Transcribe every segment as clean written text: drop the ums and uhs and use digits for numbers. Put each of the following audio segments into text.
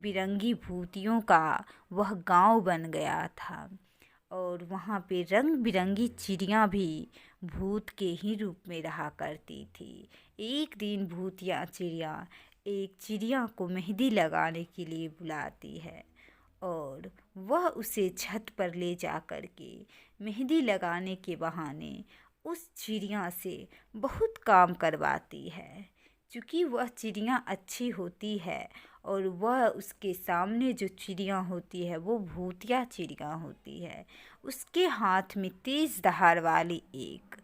बिरंगी भूतियों का वह गांव बन गया था और वहाँ पे रंग बिरंगी चिड़ियाँ भी भूत के ही रूप में रहा करती थी। एक दिन भूतिया चिड़िया एक चिड़िया को मेहंदी लगाने के लिए बुलाती है और वह उसे छत पर ले जा कर के मेहंदी लगाने के बहाने उस चिड़िया से बहुत काम करवाती है। चूँकि वह चिड़िया अच्छी होती है और वह उसके सामने जो चिड़िया होती है वो भूतिया चिड़िया होती है। उसके हाथ में तेज़ धार वाली एक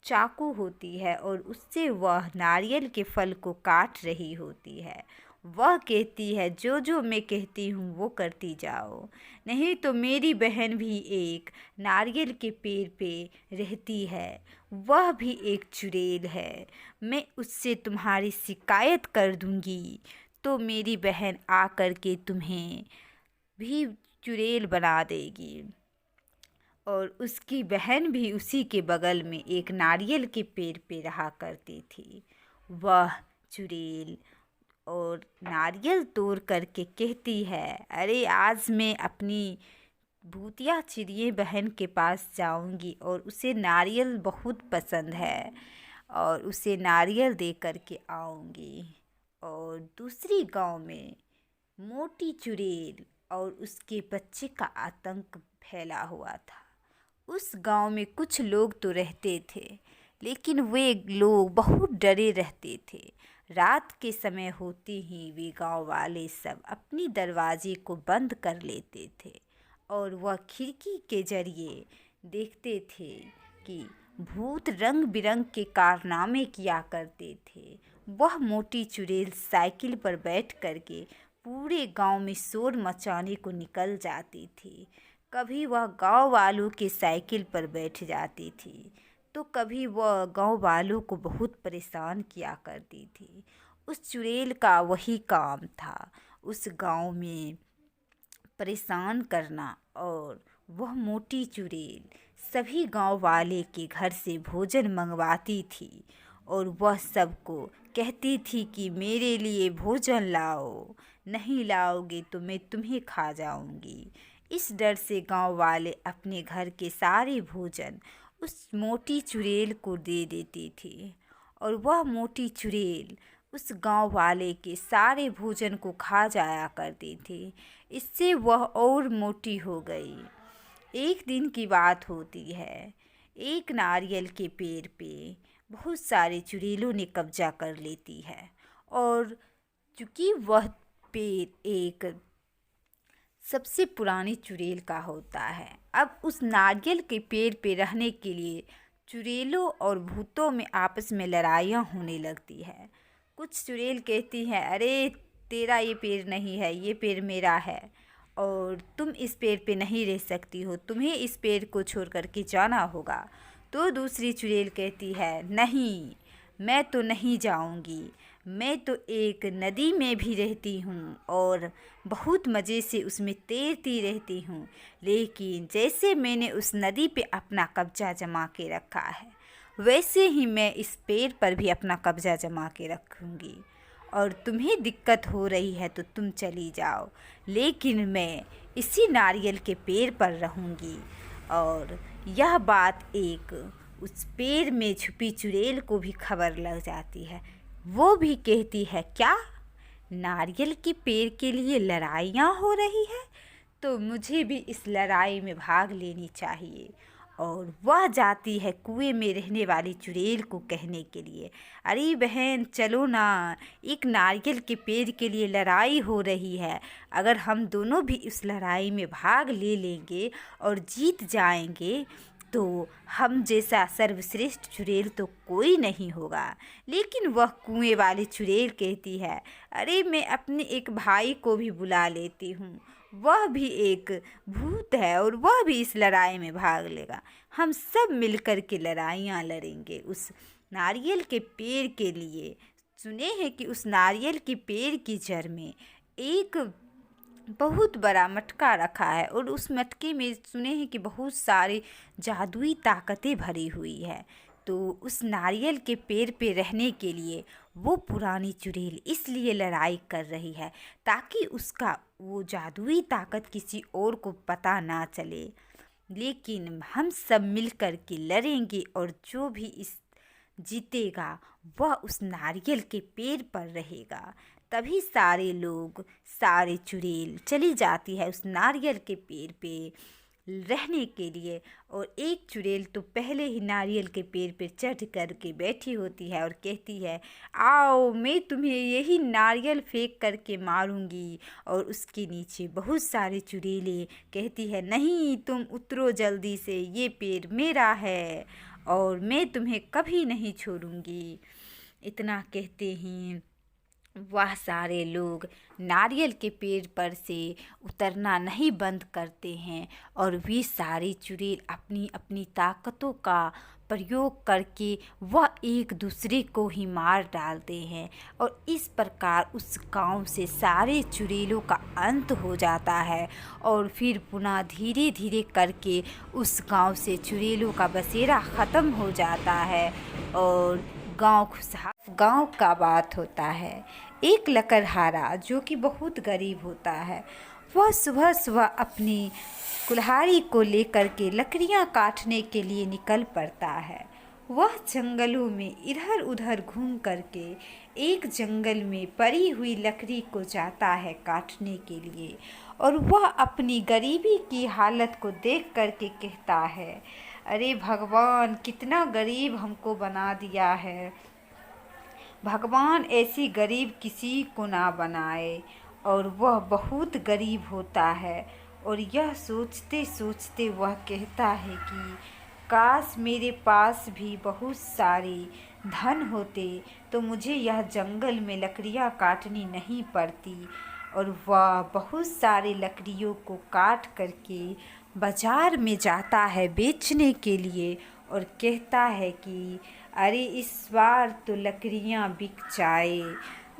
चाकू होती है और उससे वह नारियल के फल को काट रही होती है। वह कहती है जो जो मैं कहती हूँ वो करती जाओ, नहीं तो मेरी बहन भी एक नारियल के पेड़ पे रहती है, वह भी एक चुड़ैल है, मैं उससे तुम्हारी शिकायत कर दूँगी तो मेरी बहन आकर के तुम्हें भी चुड़ैल बना देगी। और उसकी बहन भी उसी के बगल में एक नारियल के पेड़ पे रहा करती थी। वह चुड़ैल और नारियल तोड़ करके कहती है, अरे आज मैं अपनी भूतिया चिड़िया बहन के पास जाऊंगी और उसे नारियल बहुत पसंद है और उसे नारियल दे करके आऊंगी। और दूसरी गांव में मोटी चुड़ैल और उसके बच्चे का आतंक फैला हुआ था। उस गांव में कुछ लोग तो रहते थे, लेकिन वे लोग बहुत डरे रहते थे। रात के समय होते ही वे गांव वाले सब अपनी दरवाजे को बंद कर लेते थे और वह खिड़की के जरिए देखते थे कि भूत रंग बिरंग के कारनामे किया करते थे। वह मोटी चुड़ैल साइकिल पर बैठ करके पूरे गांव में शोर मचाने को निकल जाती थी। कभी वह गांव वालों के साइकिल पर बैठ जाती थी तो कभी वह गांव वालों को बहुत परेशान किया करती थी। उस चुड़ैल का वही काम था, उस गांव में परेशान करना। और वह मोटी चुड़ैल सभी गांव वाले के घर से भोजन मंगवाती थी और वह सबको कहती थी कि मेरे लिए भोजन लाओ, नहीं लाओगे तो मैं तुम्हें खा जाऊंगी। इस डर से गांव वाले अपने घर के सारे भोजन उस मोटी चुड़ैल को दे देती थी और वह मोटी चुड़ैल उस गांव वाले के सारे भोजन को खा जाया करती थी। इससे वह और मोटी हो गई। एक दिन की बात होती है, एक नारियल के पेड़ पे बहुत सारे चुड़ैलों ने कब्जा कर लेती है और चूँकि वह पेड़ एक सबसे पुरानी चुड़ैल का होता है, अब उस नारियल के पेड़ पे रहने के लिए चुड़ैलों और भूतों में आपस में लड़ाइयाँ होने लगती है। कुछ चुड़ैल कहती हैं, अरे तेरा ये पेड़ नहीं है, ये पेड़ मेरा है और तुम इस पेड़ पे नहीं रह सकती हो, तुम्हें इस पेड़ को छोड़ कर के जाना होगा। तो दूसरी चुड़ैल कहती है, नहीं, मैं तो नहीं जाऊंगी, मैं तो एक नदी में भी रहती हूँ और बहुत मज़े से उसमें तैरती रहती हूँ, लेकिन जैसे मैंने उस नदी पे अपना कब्जा जमा के रखा है वैसे ही मैं इस पेड़ पर भी अपना कब्जा जमा के रखूँगी और तुम्हें दिक्कत हो रही है तो तुम चली जाओ, लेकिन मैं इसी नारियल के पेड़ पर रहूँगी। और यह बात एक उस पेड़ में छुपी चुड़ैल को भी खबर लग जाती है। वो भी कहती है, क्या नारियल के पेड़ के लिए लड़ाइयाँ हो रही है, तो मुझे भी इस लड़ाई में भाग लेनी चाहिए। और वह जाती है कुएं में रहने वाली चुड़ैल को कहने के लिए, अरे बहन चलो ना, एक नारियल के पेड़ के लिए लड़ाई हो रही है, अगर हम दोनों भी इस लड़ाई में भाग ले लेंगे और जीत जाएंगे तो हम जैसा सर्वश्रेष्ठ चुड़ैल तो कोई नहीं होगा। लेकिन वह कुएं वाली चुड़ैल कहती है, अरे मैं अपने एक भाई को भी बुला लेती हूँ, वह भी एक भूत है और वह भी इस लड़ाई में भाग लेगा, हम सब मिलकर के लड़ाइयाँ लड़ेंगे उस नारियल के पेड़ के लिए। सुने हैं कि उस नारियल के पेड़ की जड़ में एक बहुत बड़ा मटका रखा है और उस मटके में सुने हैं कि बहुत सारी जादुई ताकतें भरी हुई है। तो उस नारियल के पेड़ पे रहने के लिए वो पुरानी चुड़ैल इसलिए लड़ाई कर रही है ताकि उसका वो जादुई ताकत किसी और को पता ना चले। लेकिन हम सब मिलकर के लड़ेंगे और जो भी इस जीतेगा वह उस नारियल के पेड़ पर रहेगा। तभी सारे लोग, सारे चुड़ैल चली जाती है उस नारियल के पेड़ पे रहने के लिए। और एक चुड़ैल तो पहले ही नारियल के पेड़ पे चढ़ कर के बैठी होती है और कहती है, आओ मैं तुम्हें यही नारियल फेंक करके मारूंगी। और उसके नीचे बहुत सारे चुड़ैलें कहती है, नहीं तुम उतरो जल्दी से, ये पेड़ मेरा है और मैं तुम्हें कभी नहीं छोड़ूंगी। इतना कहते ही वह सारे लोग नारियल के पेड़ पर से उतरना नहीं बंद करते हैं और वे सारी चुड़ैल अपनी अपनी ताकतों का प्रयोग करके वह एक दूसरे को ही मार डालते हैं। और इस प्रकार उस गांव से सारे चुड़ैलों का अंत हो जाता है और फिर पुनः धीरे धीरे करके उस गांव से चुड़ैलों का बसेरा ख़त्म हो जाता है और गांव खुशहाल गांव का बात होता है। एक लकड़हारा जो कि बहुत गरीब होता है, वह सुबह सुबह अपनी कुल्हाड़ी को लेकर के लकड़ियां काटने के लिए निकल पड़ता है। वह जंगलों में इधर उधर घूम करके एक जंगल में पड़ी हुई लकड़ी को जाता है काटने के लिए और वह अपनी गरीबी की हालत को देख करके कहता है, अरे भगवान कितना गरीब हमको बना दिया है, भगवान ऐसी गरीब किसी को ना बनाए। और वह बहुत गरीब होता है और यह सोचते सोचते वह कहता है कि काश मेरे पास भी बहुत सारी धन होते तो मुझे यह जंगल में लकड़ियाँ काटनी नहीं पड़ती। और वह बहुत सारी लकड़ियों को काट करके बाजार में जाता है बेचने के लिए और कहता है कि अरे इस बार तो लकड़ियाँ बिक जाए।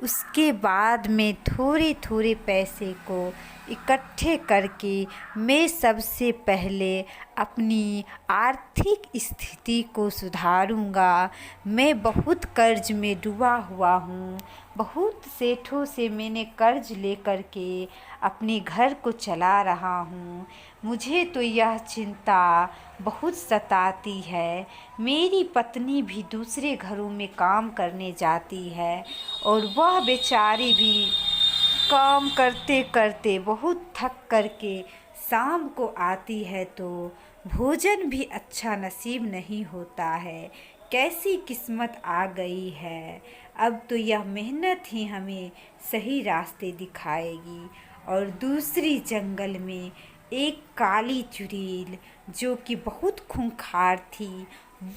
उसके बाद में थोड़े थोड़े पैसे को इकट्ठे करके मैं सबसे पहले अपनी आर्थिक स्थिति को सुधारूंगा। मैं बहुत कर्ज में डूबा हुआ हूँ, बहुत सेठों से मैंने कर्ज लेकर के अपने घर को चला रहा हूँ। मुझे तो यह चिंता बहुत सताती है। मेरी पत्नी भी दूसरे घरों में काम करने जाती है और वह बेचारी भी काम करते करते बहुत थक करके शाम को आती है तो भोजन भी अच्छा नसीब नहीं होता है। कैसी किस्मत आ गई है, अब तो यह मेहनत ही हमें सही रास्ते दिखाएगी। और दूसरी जंगल में एक काली चुड़ैल जो कि बहुत खूंखार थी,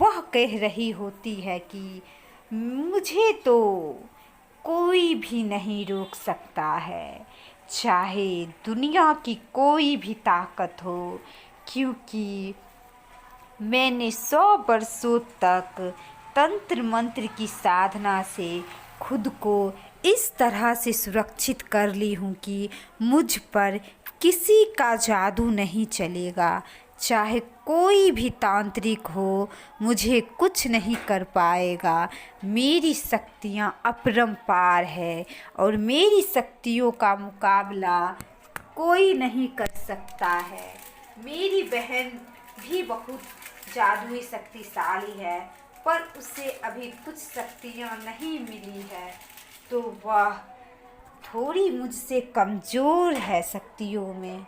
वह कह रही होती है कि मुझे तो कोई भी नहीं रोक सकता है, चाहे दुनिया की कोई भी ताकत हो, क्योंकि मैंने 100 वर्षों तक तंत्र मंत्र की साधना से खुद को इस तरह से सुरक्षित कर ली हूँ कि मुझ पर किसी का जादू नहीं चलेगा। चाहे कोई भी तांत्रिक हो, मुझे कुछ नहीं कर पाएगा। मेरी शक्तियाँ अपरंपार है और मेरी शक्तियों का मुकाबला कोई नहीं कर सकता है। मेरी बहन भी बहुत जादुई शक्तिशाली है, पर उसे अभी कुछ शक्तियाँ नहीं मिली है, तो वह थोड़ी मुझसे कमज़ोर है शक्तियों में।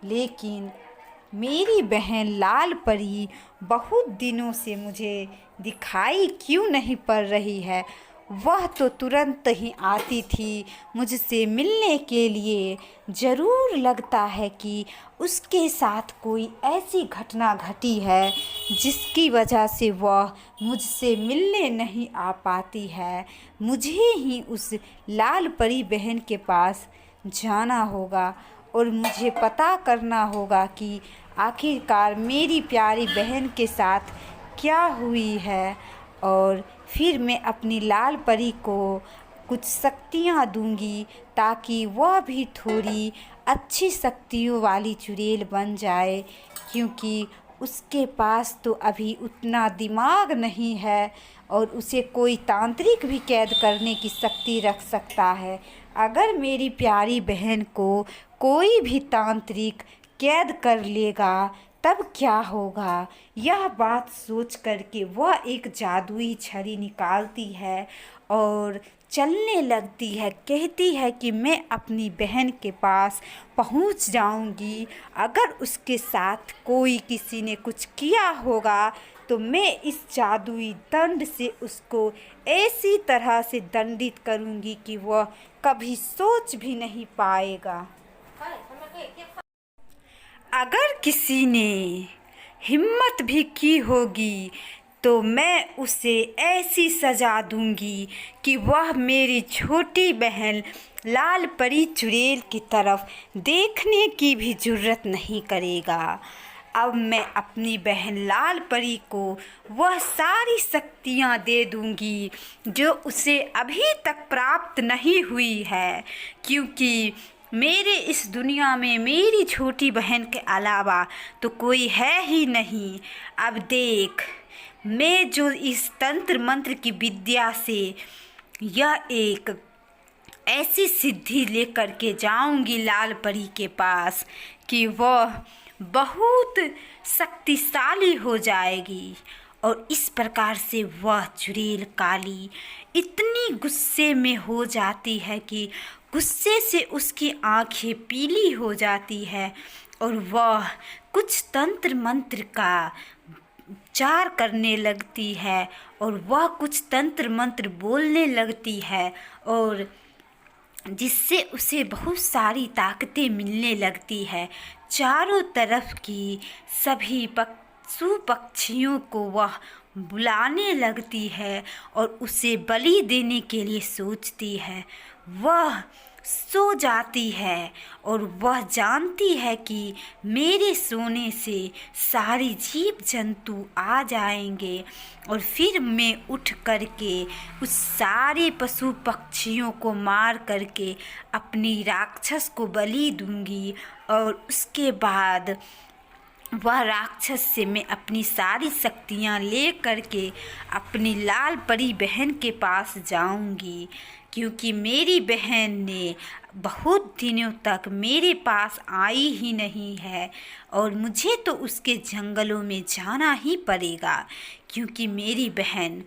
लेकिन मेरी बहन लाल परी बहुत दिनों से मुझे दिखाई क्यों नहीं पड़ रही है। वह तो तुरंत ही आती थी मुझसे मिलने के लिए। ज़रूर लगता है कि उसके साथ कोई ऐसी घटना घटी है जिसकी वजह से वह मुझसे मिलने नहीं आ पाती है। मुझे ही उस लाल परी बहन के पास जाना होगा और मुझे पता करना होगा कि आखिरकार मेरी प्यारी बहन के साथ क्या हुई है, और फिर मैं अपनी लाल परी को कुछ शक्तियाँ दूंगी ताकि वह भी थोड़ी अच्छी शक्तियों वाली चुड़ैल बन जाए, क्योंकि उसके पास तो अभी उतना दिमाग नहीं है और उसे कोई तांत्रिक भी कैद करने की शक्ति रख सकता है। अगर मेरी प्यारी बहन को कोई भी तांत्रिक कैद कर लेगा तब क्या होगा। यह बात सोच करके वह एक जादुई छड़ी निकालती है और चलने लगती है। कहती है कि मैं अपनी बहन के पास पहुंच जाऊंगी। अगर उसके साथ कोई किसी ने कुछ किया होगा तो मैं इस जादुई दंड से उसको ऐसी तरह से दंडित करूंगी कि वह कभी सोच भी नहीं पाएगा। अगर किसी ने हिम्मत भी की होगी तो मैं उसे ऐसी सज़ा दूंगी कि वह मेरी छोटी बहन लाल परी चुड़ैल की तरफ देखने की भी जुर्रत नहीं करेगा। अब मैं अपनी बहन लाल परी को वह सारी शक्तियाँ दे दूंगी जो उसे अभी तक प्राप्त नहीं हुई है, क्योंकि मेरे इस दुनिया में मेरी छोटी बहन के अलावा तो कोई है ही नहीं। अब देख, मैं जो इस तंत्र मंत्र की विद्या से यह एक ऐसी सिद्धि लेकर के जाऊंगी लाल परी के पास कि वह बहुत शक्तिशाली हो जाएगी। और इस प्रकार से वह चुड़ैल काली इतनी गुस्से में हो जाती है कि गुस्से से उसकी आंखें पीली हो जाती है और वह कुछ तंत्र मंत्र का उच्चार करने लगती है और वह कुछ तंत्र मंत्र बोलने लगती है और जिससे उसे बहुत सारी ताकतें मिलने लगती है। चारों तरफ की सभी पशु पक्षियों को वह बुलाने लगती है और उसे बलि देने के लिए सोचती है। वह सो जाती है और वह जानती है कि मेरे सोने से सारी जीव जंतु आ जाएंगे और फिर मैं उठ करके उस सारे पशु पक्षियों को मार करके अपनी राक्षस को बलि दूंगी और उसके बाद वह राक्षस से मैं अपनी सारी शक्तियाँ ले करके अपनी लाल परी बहन के पास जाऊंगी, क्योंकि मेरी बहन ने बहुत दिनों तक मेरे पास आई ही नहीं है और मुझे तो उसके जंगलों में जाना ही पड़ेगा, क्योंकि मेरी बहन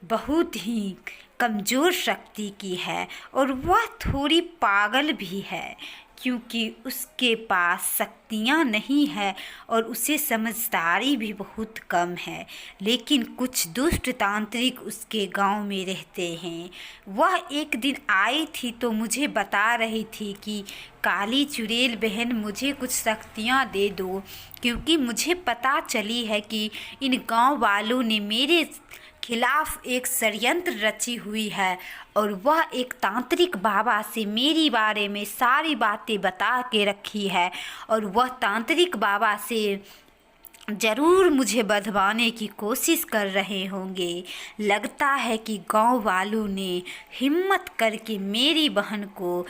बहुत ही कमज़ोर शक्ति की है और वह थोड़ी पागल भी है, क्योंकि उसके पास शक्तियाँ नहीं है और उसे समझदारी भी बहुत कम है। लेकिन कुछ दुष्ट तांत्रिक उसके गांव में रहते हैं। वह एक दिन आई थी तो मुझे बता रही थी कि काली चुड़ैल बहन मुझे कुछ शक्तियाँ दे दो, क्योंकि मुझे पता चली है कि इन गांव वालों ने मेरे खिलाफ एक षड्यंत्र रची हुई है और वह एक तांत्रिक बाबा से मेरी बारे में सारी बातें बता के रखी है और वह तांत्रिक बाबा से ज़रूर मुझे बधवाने की कोशिश कर रहे होंगे। लगता है कि गांव वालों ने हिम्मत करके मेरी बहन को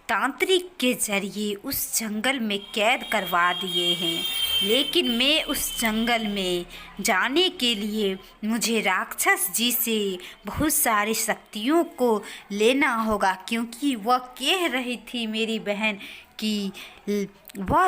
तांत्रिक के जरिए उस जंगल में कैद करवा दिए हैं, लेकिन मैं उस जंगल में जाने के लिए मुझे राक्षस जी से बहुत सारी शक्तियों को लेना होगा, क्योंकि वह कह रही थी मेरी बहन कि वह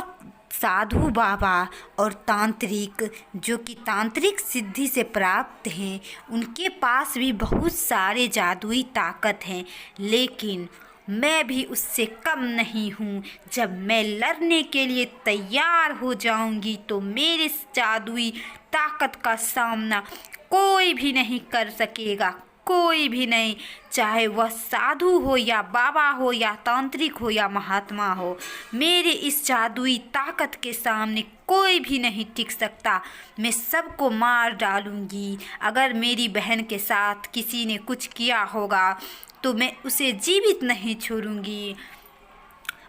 साधु बाबा और तांत्रिक जो कि तांत्रिक सिद्धि से प्राप्त हैं, उनके पास भी बहुत सारे जादुई ताकत हैं, लेकिन मैं भी उससे कम नहीं हूँ। जब मैं लड़ने के लिए तैयार हो जाऊंगी तो मेरे जादुई ताकत का सामना कोई भी नहीं कर सकेगा, कोई भी नहीं, चाहे वह साधु हो या बाबा हो या तांत्रिक हो या महात्मा हो। मेरे इस जादुई ताकत के सामने कोई भी नहीं टिक सकता। मैं सबको मार डालूंगी। अगर मेरी बहन के साथ किसी ने कुछ किया होगा तो मैं उसे जीवित नहीं छोड़ूंगी।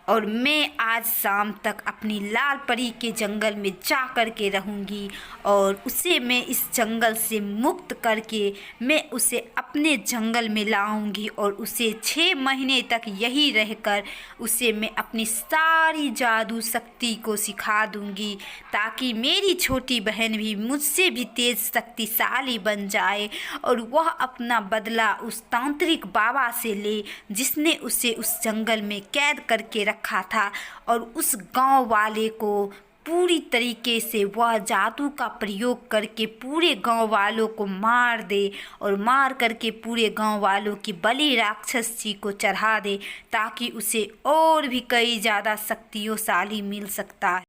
और मैं आज शाम तक अपनी लाल परी के जंगल में जा कर के रहूँगी और उसे मैं इस जंगल से मुक्त करके मैं उसे अपने जंगल में लाऊंगी और उसे 6 महीने तक यही रहकर उसे मैं अपनी सारी जादू शक्ति को सिखा दूंगी, ताकि मेरी छोटी बहन भी मुझसे भी तेज शक्तिशाली बन जाए और वह अपना बदला उस तांत्रिक बाबा से ले जिसने उसे उस जंगल में कैद करके रखा था, और उस गांव वाले को पूरी तरीके से वह जादू का प्रयोग करके पूरे गांव वालों को मार दे और मार करके पूरे गांव वालों की बलि राक्षस जी को चढ़ा दे, ताकि उसे और भी कई ज़्यादा शक्तिशाली मिल सकता है।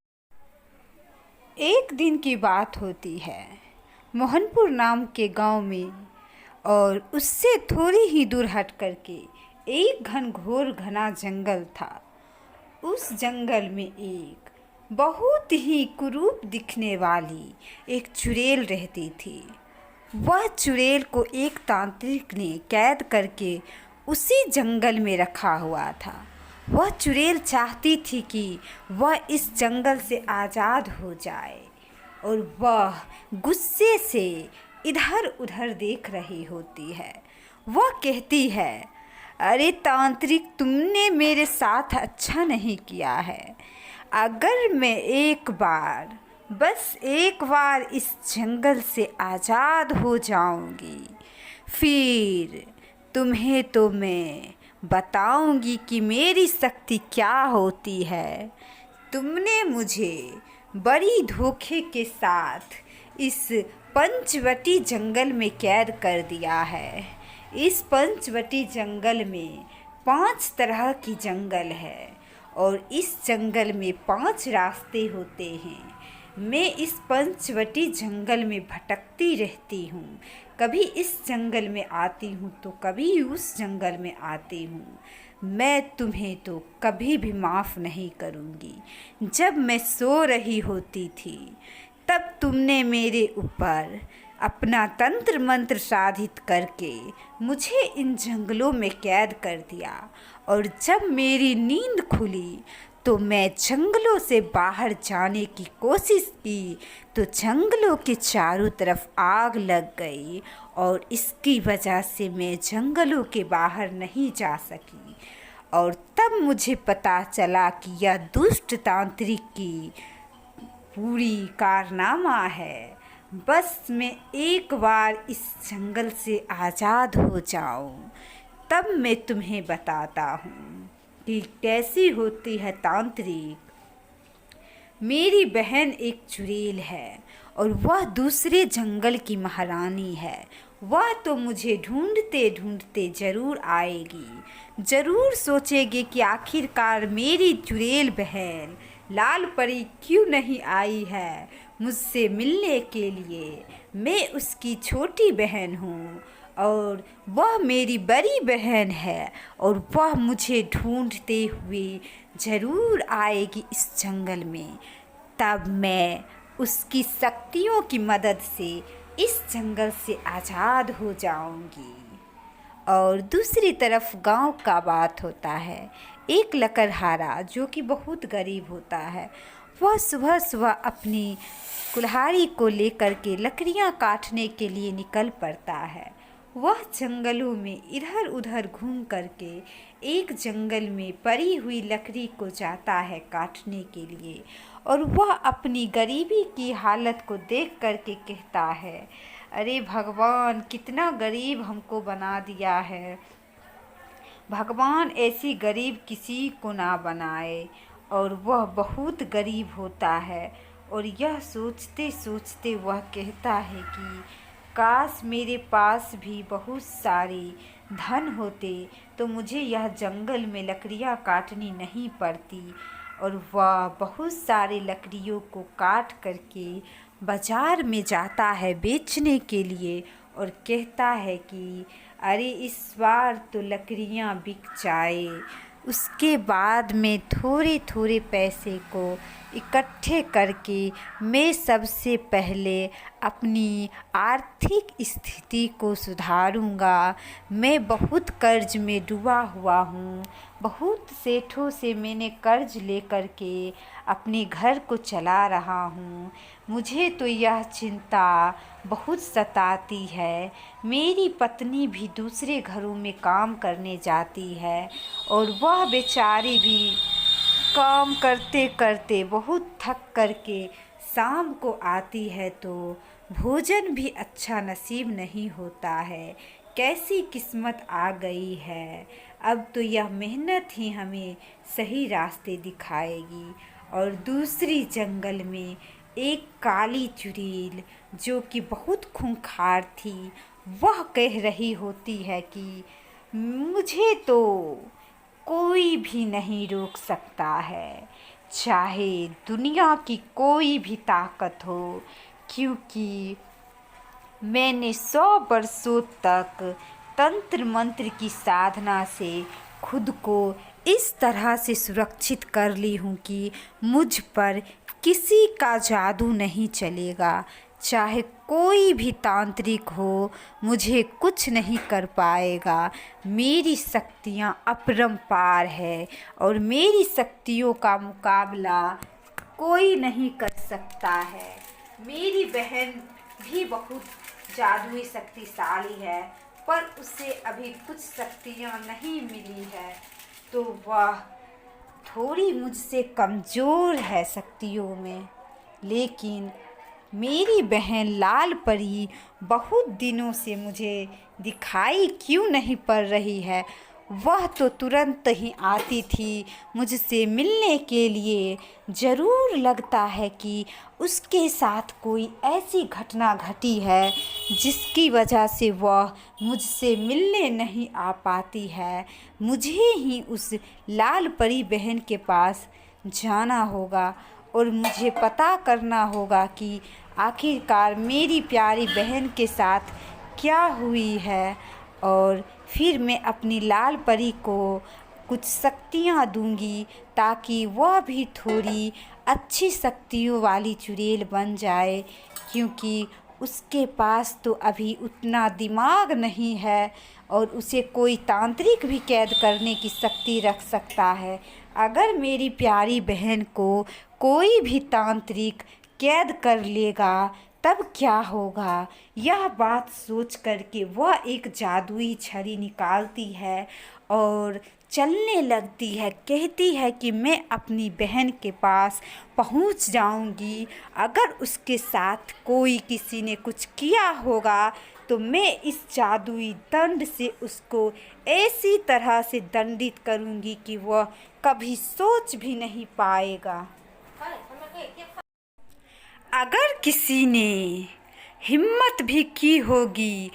एक दिन की बात होती है मोहनपुर नाम के गांव में, और उससे थोड़ी ही दूर हट करके एक घनघोर घना जंगल था। उस जंगल में एक बहुत ही कुरूप दिखने वाली एक चुड़ैल रहती थी। वह चुड़ैल को एक तांत्रिक ने कैद करके उसी जंगल में रखा हुआ था। वह चुड़ैल चाहती थी कि वह इस जंगल से आज़ाद हो जाए, और वह गुस्से से इधर उधर देख रही होती है। वह कहती है, अरे तांत्रिक, तुमने मेरे साथ अच्छा नहीं किया है। अगर मैं एक बार, बस एक बार इस जंगल से आज़ाद हो जाऊंगी, फिर तुम्हें तो मैं बताऊंगी कि मेरी शक्ति क्या होती है। तुमने मुझे बड़ी धोखे के साथ इस पंचवटी जंगल में कैद कर दिया है। इस पंचवटी जंगल में 5 तरह की जंगल है और इस जंगल में 5 रास्ते होते हैं। मैं इस पंचवटी जंगल में भटकती रहती हूँ, कभी इस जंगल में आती हूँ तो कभी उस जंगल में आती हूँ। मैं तुम्हें तो कभी भी माफ़ नहीं करूँगी। जब मैं सो रही होती थी तब तुमने मेरे ऊपर अपना तंत्र मंत्र साधित करके मुझे इन जंगलों में कैद कर दिया, और जब मेरी नींद खुली तो मैं जंगलों से बाहर जाने की कोशिश की तो जंगलों के चारों तरफ आग लग गई, और इसकी वजह से मैं जंगलों के बाहर नहीं जा सकी। और तब मुझे पता चला कि यह दुष्ट तांत्रिक की पूरी कारनामा है। बस मैं एक बार इस जंगल से आज़ाद हो जाऊं, तब मैं तुम्हें बताता हूँ कि कैसी होती है तांत्रिक। मेरी बहन एक चुड़ैल है और वह दूसरे जंगल की महारानी है। वह तो मुझे ढूंढते ढूंढते ज़रूर आएगी, ज़रूर सोचेगी कि आखिरकार मेरी चुड़ैल बहन लाल परी क्यों नहीं आई है मुझसे मिलने के लिए। मैं उसकी छोटी बहन हूँ और वह मेरी बड़ी बहन है, और वह मुझे ढूंढते हुए ज़रूर आएगी इस जंगल में। तब मैं उसकी शक्तियों की मदद से इस जंगल से आज़ाद हो जाऊंगी। और दूसरी तरफ गांव का बात होता है। एक लकड़हारा जो कि बहुत गरीब होता है, वह सुबह सुबह अपनी कुल्हाड़ी को लेकर के लकड़ियां काटने के लिए निकल पड़ता है। वह जंगलों में इधर उधर घूम करके एक जंगल में पड़ी हुई लकड़ी को जाता है काटने के लिए, और वह अपनी गरीबी की हालत को देख करके कहता है, अरे भगवान, कितना गरीब हमको बना दिया है। भगवान ऐसी गरीब किसी को ना बनाए। और वह बहुत गरीब होता है, और यह सोचते सोचते वह कहता है कि काश मेरे पास भी बहुत सारी धन होते तो मुझे यह जंगल में लकड़ियाँ काटनी नहीं पड़ती। और वह बहुत सारे लकड़ियों को काट करके बाज़ार में जाता है बेचने के लिए, और कहता है कि अरे इस बार तो लकड़ियाँ बिक जाए। उसके बाद में थोड़े थोड़े पैसे को इकट्ठे करके मैं सबसे पहले अपनी आर्थिक स्थिति को सुधारूंगा। मैं बहुत कर्ज में डूबा हुआ हूँ, बहुत सेठों से मैंने कर्ज लेकर के अपने घर को चला रहा हूँ। मुझे तो यह चिंता बहुत सताती है। मेरी पत्नी भी दूसरे घरों में काम करने जाती है और वह बेचारी भी काम करते करते बहुत थक करके शाम को आती है तो भोजन भी अच्छा नसीब नहीं होता है। कैसी किस्मत आ गई है। अब तो यह मेहनत ही हमें सही रास्ते दिखाएगी। और दूसरी जंगल में एक काली चुड़ैल जो कि बहुत खूंखार थी, वह कह रही होती है कि मुझे तो कोई भी नहीं रोक सकता है, चाहे दुनिया की कोई भी ताकत हो, क्योंकि मैंने 100 वर्षों तक तंत्र मंत्र की साधना से खुद को इस तरह से सुरक्षित कर ली हूँ कि मुझ पर किसी का जादू नहीं चलेगा। चाहे कोई भी तांत्रिक हो, मुझे कुछ नहीं कर पाएगा। मेरी शक्तियाँ अपरंपार है और मेरी शक्तियों का मुकाबला कोई नहीं कर सकता है। मेरी बहन भी बहुत जादुई शक्तिशाली है, पर उसे अभी कुछ शक्तियाँ नहीं मिली है, तो वह थोड़ी मुझसे कमज़ोर है शक्तियों में। लेकिन मेरी बहन लाल परी बहुत दिनों से मुझे दिखाई क्यों नहीं पड़ रही है। वह तो तुरंत ही आती थी मुझसे मिलने के लिए। ज़रूर लगता है कि उसके साथ कोई ऐसी घटना घटी है जिसकी वजह से वह मुझसे मिलने नहीं आ पाती है। मुझे ही उस लाल परी बहन के पास जाना होगा और मुझे पता करना होगा कि आखिरकार मेरी प्यारी बहन के साथ क्या हुई है। और फिर मैं अपनी लाल परी को कुछ शक्तियाँ दूंगी ताकि वह भी थोड़ी अच्छी शक्तियों वाली चुड़ैल बन जाए, क्योंकि उसके पास तो अभी उतना दिमाग नहीं है और उसे कोई तांत्रिक भी कैद करने की शक्ति रख सकता है। अगर मेरी प्यारी बहन को कोई भी तांत्रिक कैद कर लेगा तब क्या होगा। यह बात सोच करके वह एक जादुई छड़ी निकालती है और चलने लगती है। कहती है कि मैं अपनी बहन के पास पहुंच जाऊंगी। अगर उसके साथ कोई किसी ने कुछ किया होगा तो मैं इस जादुई दंड से उसको ऐसी तरह से दंडित करूंगी कि वह कभी सोच भी नहीं पाएगा। अगर किसी ने हिम्मत भी की होगी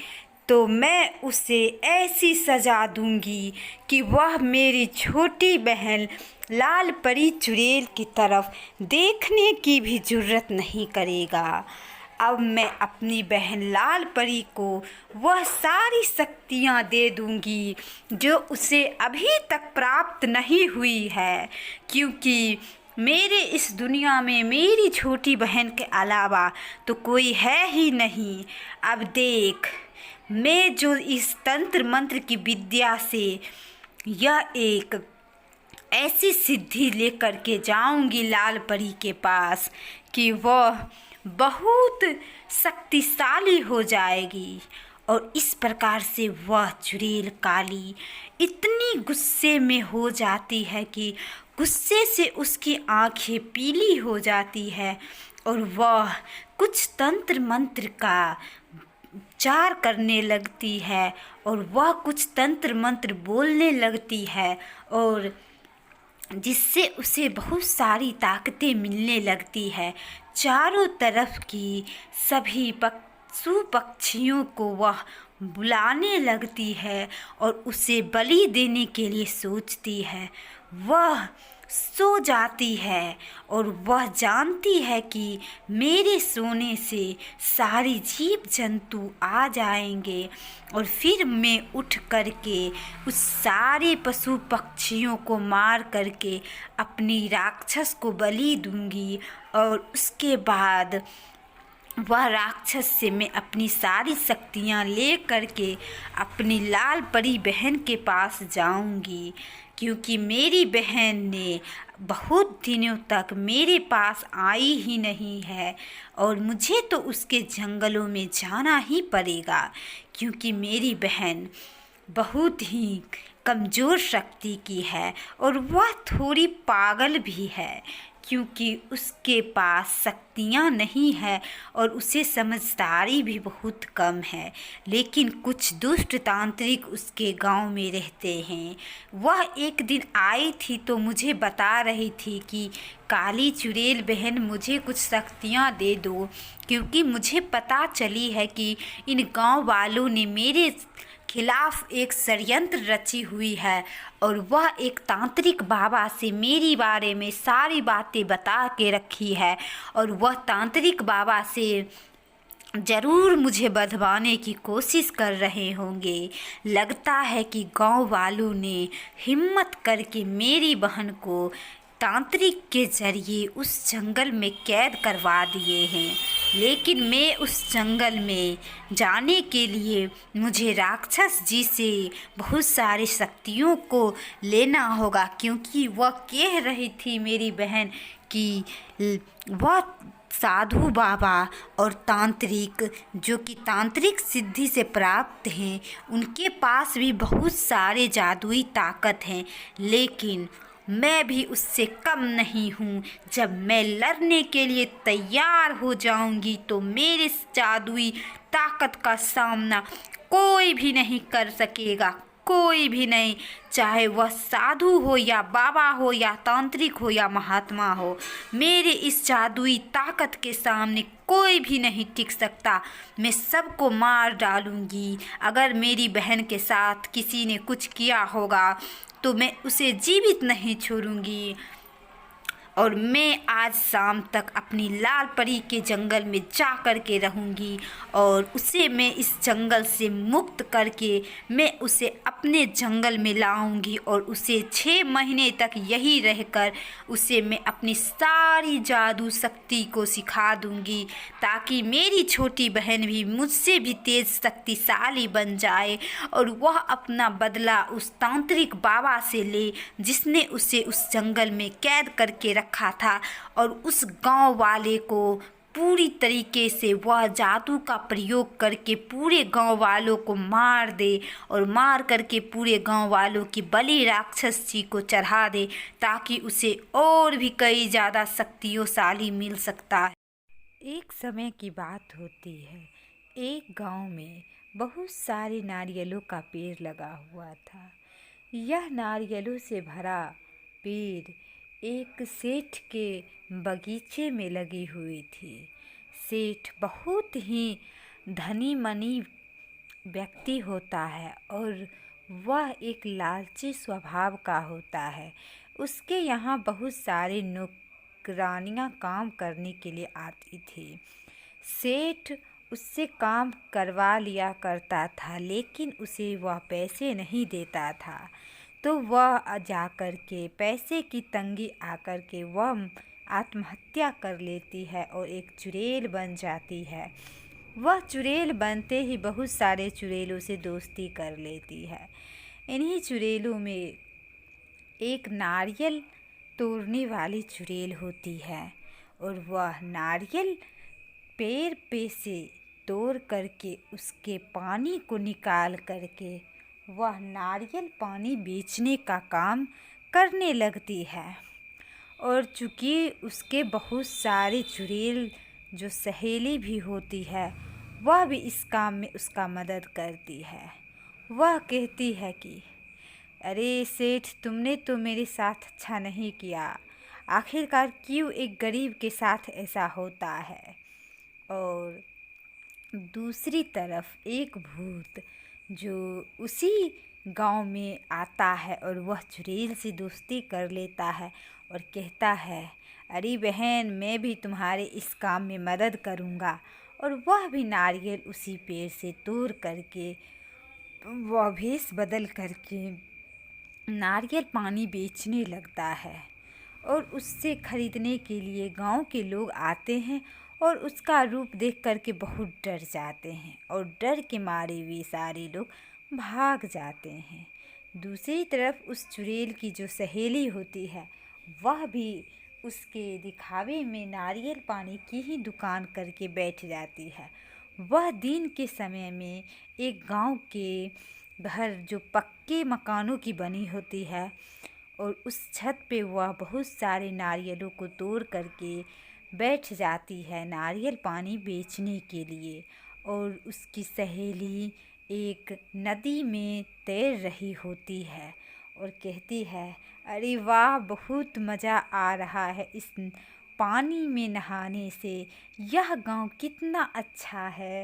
तो मैं उसे ऐसी सज़ा दूंगी कि वह मेरी छोटी बहन लाल परी चुड़ैल की तरफ देखने की भी जुर्रत नहीं करेगा। अब मैं अपनी बहन लाल परी को वह सारी शक्तियाँ दे दूंगी जो उसे अभी तक प्राप्त नहीं हुई है, क्योंकि मेरे इस दुनिया में मेरी छोटी बहन के अलावा तो कोई है ही नहीं। अब देख, मैं जो इस तंत्र मंत्र की विद्या से यह एक ऐसी सिद्धि लेकर के जाऊंगी लाल परी के पास कि वह बहुत शक्तिशाली हो जाएगी। और इस प्रकार से वह चुड़ैल काली इतनी गुस्से में हो जाती है कि गुस्से से उसकी आंखें पीली हो जाती है और वह कुछ तंत्र मंत्र का उच्चार करने लगती है और वह कुछ तंत्र मंत्र बोलने लगती है, और जिससे उसे बहुत सारी ताकतें मिलने लगती है। चारों तरफ की सभी पशु पक्षियों को वह बुलाने लगती है और उसे बलि देने के लिए सोचती है। वह सो जाती है और वह जानती है कि मेरे सोने से सारी जीव जंतु आ जाएंगे और फिर मैं उठ करके उस सारे पशु पक्षियों को मार करके अपनी राक्षस को बलि दूंगी। और उसके बाद वह राक्षस से मैं अपनी सारी शक्तियाँ ले करके अपनी लाल परी बहन के पास जाऊंगी। क्योंकि मेरी बहन ने बहुत दिनों तक मेरे पास आई ही नहीं है और मुझे तो उसके जंगलों में जाना ही पड़ेगा, क्योंकि मेरी बहन बहुत ही कमज़ोर शक्ति की है और वह थोड़ी पागल भी है, क्योंकि उसके पास शक्तियाँ नहीं है और उसे समझदारी भी बहुत कम है। लेकिन कुछ दुष्ट तांत्रिक उसके गांव में रहते हैं। वह एक दिन आई थी तो मुझे बता रही थी कि काली चुड़ैल बहन मुझे कुछ शक्तियाँ दे दो, क्योंकि मुझे पता चली है कि इन गांव वालों ने मेरे खिलाफ एक षड्यंत्र रची हुई है और वह एक तांत्रिक बाबा से मेरी बारे में सारी बातें बता के रखी है और वह तांत्रिक बाबा से ज़रूर मुझे बधवाने की कोशिश कर रहे होंगे। लगता है कि गांव वालों ने हिम्मत करके मेरी बहन को तांत्रिक के ज़रिए उस जंगल में कैद करवा दिए हैं। लेकिन मैं उस जंगल में जाने के लिए मुझे राक्षस जी से बहुत सारी शक्तियों को लेना होगा, क्योंकि वह कह रही थी मेरी बहन कि वह साधु बाबा और तांत्रिक जो कि तांत्रिक सिद्धि से प्राप्त हैं, उनके पास भी बहुत सारे जादुई ताकत हैं, लेकिन मैं भी उससे कम नहीं हूँ। जब मैं लड़ने के लिए तैयार हो जाऊँगी तो मेरे जादुई ताकत का सामना कोई भी नहीं कर सकेगा, कोई भी नहीं, चाहे वह साधु हो या बाबा हो या तांत्रिक हो या महात्मा हो। मेरे इस जादुई ताकत के सामने कोई भी नहीं टिक सकता। मैं सबको मार डालूंगी। अगर मेरी बहन के साथ किसी ने कुछ किया होगा तो मैं उसे जीवित नहीं छोड़ूंगी और मैं आज शाम तक अपनी लाल परी के जंगल में जा कर के रहूँगी और उसे मैं इस जंगल से मुक्त करके मैं उसे अपने जंगल में लाऊंगी और उसे 6 महीने तक यही रहकर उसे मैं अपनी सारी जादू शक्ति को सिखा दूंगी, ताकि मेरी छोटी बहन भी मुझसे भी तेज शक्तिशाली बन जाए और वह अपना बदला उस तांत्रिक बाबा से ले जिसने उसे उस जंगल में कैद करके रखा था और उस गांव वाले को पूरी तरीके से वह जादू का प्रयोग करके पूरे गांव वालों को मार दे और मार करके पूरे गांव वालों की बलि राक्षस जी को चढ़ा दे, ताकि उसे और भी कई ज़्यादा शक्तिशाली मिल सकता है। एक समय की बात होती है, एक गांव में बहुत सारे नारियलों का पेड़ लगा हुआ था। यह नारियलों से भरा पेड़ एक सेठ के बगीचे में लगी हुई थी। सेठ बहुत ही धनी मनी व्यक्ति होता है और वह एक लालची स्वभाव का होता है। उसके यहाँ बहुत सारे नौकरानियाँ काम करने के लिए आती थी। सेठ उससे काम करवा लिया करता था, लेकिन उसे वह पैसे नहीं देता था, तो वह जाकर के पैसे की तंगी आकर के वह आत्महत्या कर लेती है और एक चुड़ैल बन जाती है। वह चुड़ैल बनते ही बहुत सारे चुड़ैलों से दोस्ती कर लेती है। इन्हीं चुड़ैलों में एक नारियल तोड़ने वाली चुड़ैल होती है और वह नारियल पेड़ पे से तोड़ करके उसके पानी को निकाल करके वह नारियल पानी बेचने का काम करने लगती है। और चूँकि उसके बहुत सारे चुड़ैल जो सहेली भी होती है वह भी इस काम में उसका मदद करती है। वह कहती है कि अरे सेठ, तुमने तो मेरे साथ अच्छा नहीं किया, आखिरकार क्यों एक गरीब के साथ ऐसा होता है। और दूसरी तरफ एक भूत जो उसी गांव में आता है और वह चुड़ैल से दोस्ती कर लेता है और कहता है, अरे बहन, मैं भी तुम्हारे इस काम में मदद करूँगा। और वह भी नारियल उसी पेड़ से तोड़ करके वह भेष बदल करके नारियल पानी बेचने लगता है और उससे खरीदने के लिए गांव के लोग आते हैं और उसका रूप देख करके बहुत डर जाते हैं और डर के मारे वे सारे लोग भाग जाते हैं। दूसरी तरफ उस चुड़ैल की जो सहेली होती है वह भी उसके दिखावे में नारियल पानी की ही दुकान करके बैठ जाती है। वह दिन के समय में एक गांव के घर जो पक्के मकानों की बनी होती है और उस छत पे वह बहुत सारे नारियलों को तोड़ करके बैठ जाती है नारियल पानी बेचने के लिए। और उसकी सहेली एक नदी में तैर रही होती है और कहती है, अरे वाह, बहुत मज़ा आ रहा है इस पानी में नहाने से। यह गांव कितना अच्छा है।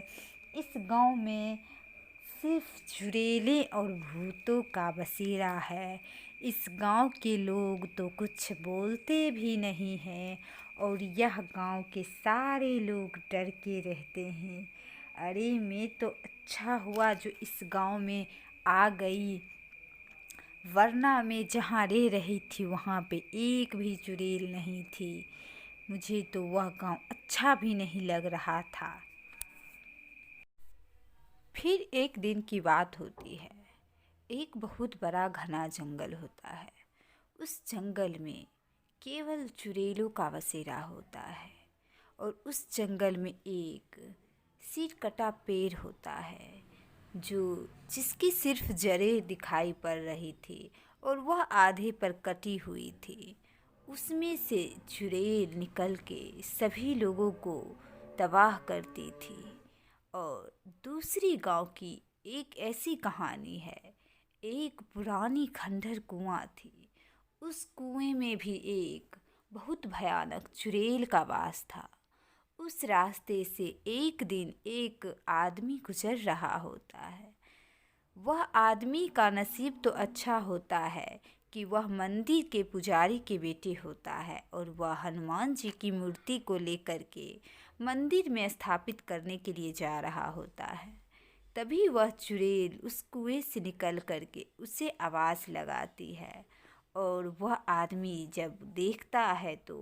इस गांव में सिर्फ चुड़ैलें और भूतों का बसेरा है। इस गांव के लोग तो कुछ बोलते भी नहीं हैं और यह गांव के सारे लोग डर के रहते हैं। अरे मैं तो अच्छा हुआ जो इस गांव में आ गई, वरना मैं जहाँ रह रही थी वहाँ पे एक भी चुड़ैल नहीं थी। मुझे तो वह गांव अच्छा भी नहीं लग रहा था। फिर एक दिन की बात होती है। एक बहुत बड़ा घना जंगल होता है। उस जंगल में केवल चुड़ैलों का बसेरा होता है और उस जंगल में एक सिर कटा पेड़ होता है जिसकी सिर्फ जड़ें दिखाई पड़ रही थी और वह आधे पर कटी हुई थी। उसमें से चुड़ैल निकल के सभी लोगों को तबाह करती थी। और दूसरी गांव की एक ऐसी कहानी है। एक पुरानी खंडहर कुआं थी। उस कुएं में भी एक बहुत भयानक चुड़ैल का वास था। उस रास्ते से एक दिन एक आदमी गुजर रहा होता है। वह आदमी का नसीब तो अच्छा होता है कि वह मंदिर के पुजारी के बेटे होता है और वह हनुमान जी की मूर्ति को लेकर के मंदिर में स्थापित करने के लिए जा रहा होता है। तभी वह चुड़ैल उस कुएं से निकल करके उसे आवाज़ लगाती है और वह आदमी जब देखता है तो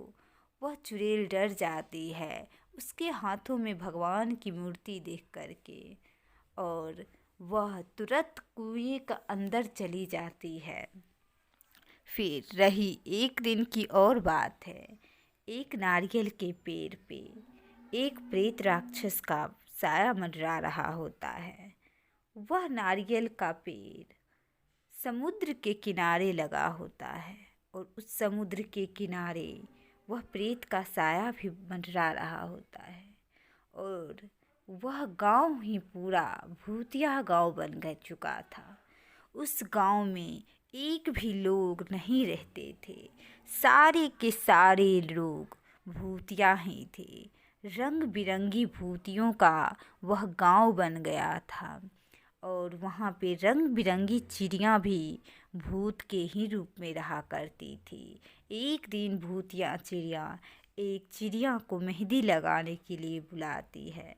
वह चुड़ैल डर जाती है उसके हाथों में भगवान की मूर्ति देख करके और वह तुरंत कुएं का अंदर चली जाती है। फिर रही एक दिन की और बात है। एक नारियल के पेड़ पे एक प्रेत राक्षस का साया मंडरा रहा होता है। वह नारियल का पेड़ समुद्र के किनारे लगा होता है और उस समुद्र के किनारे वह प्रेत का साया भी मंडरा रहा होता है और वह गांव ही पूरा भूतिया गांव बन गया चुका था। उस गांव में एक भी लोग नहीं रहते थे। सारे के सारे लोग भूतिया ही थे। रंग बिरंगी भूतियों का वह गांव बन गया था और वहाँ पे रंग बिरंगी चिड़ियाँ भी भूत के ही रूप में रहा करती थी। एक दिन भूतिया चिड़िया एक चिड़िया को मेहंदी लगाने के लिए बुलाती है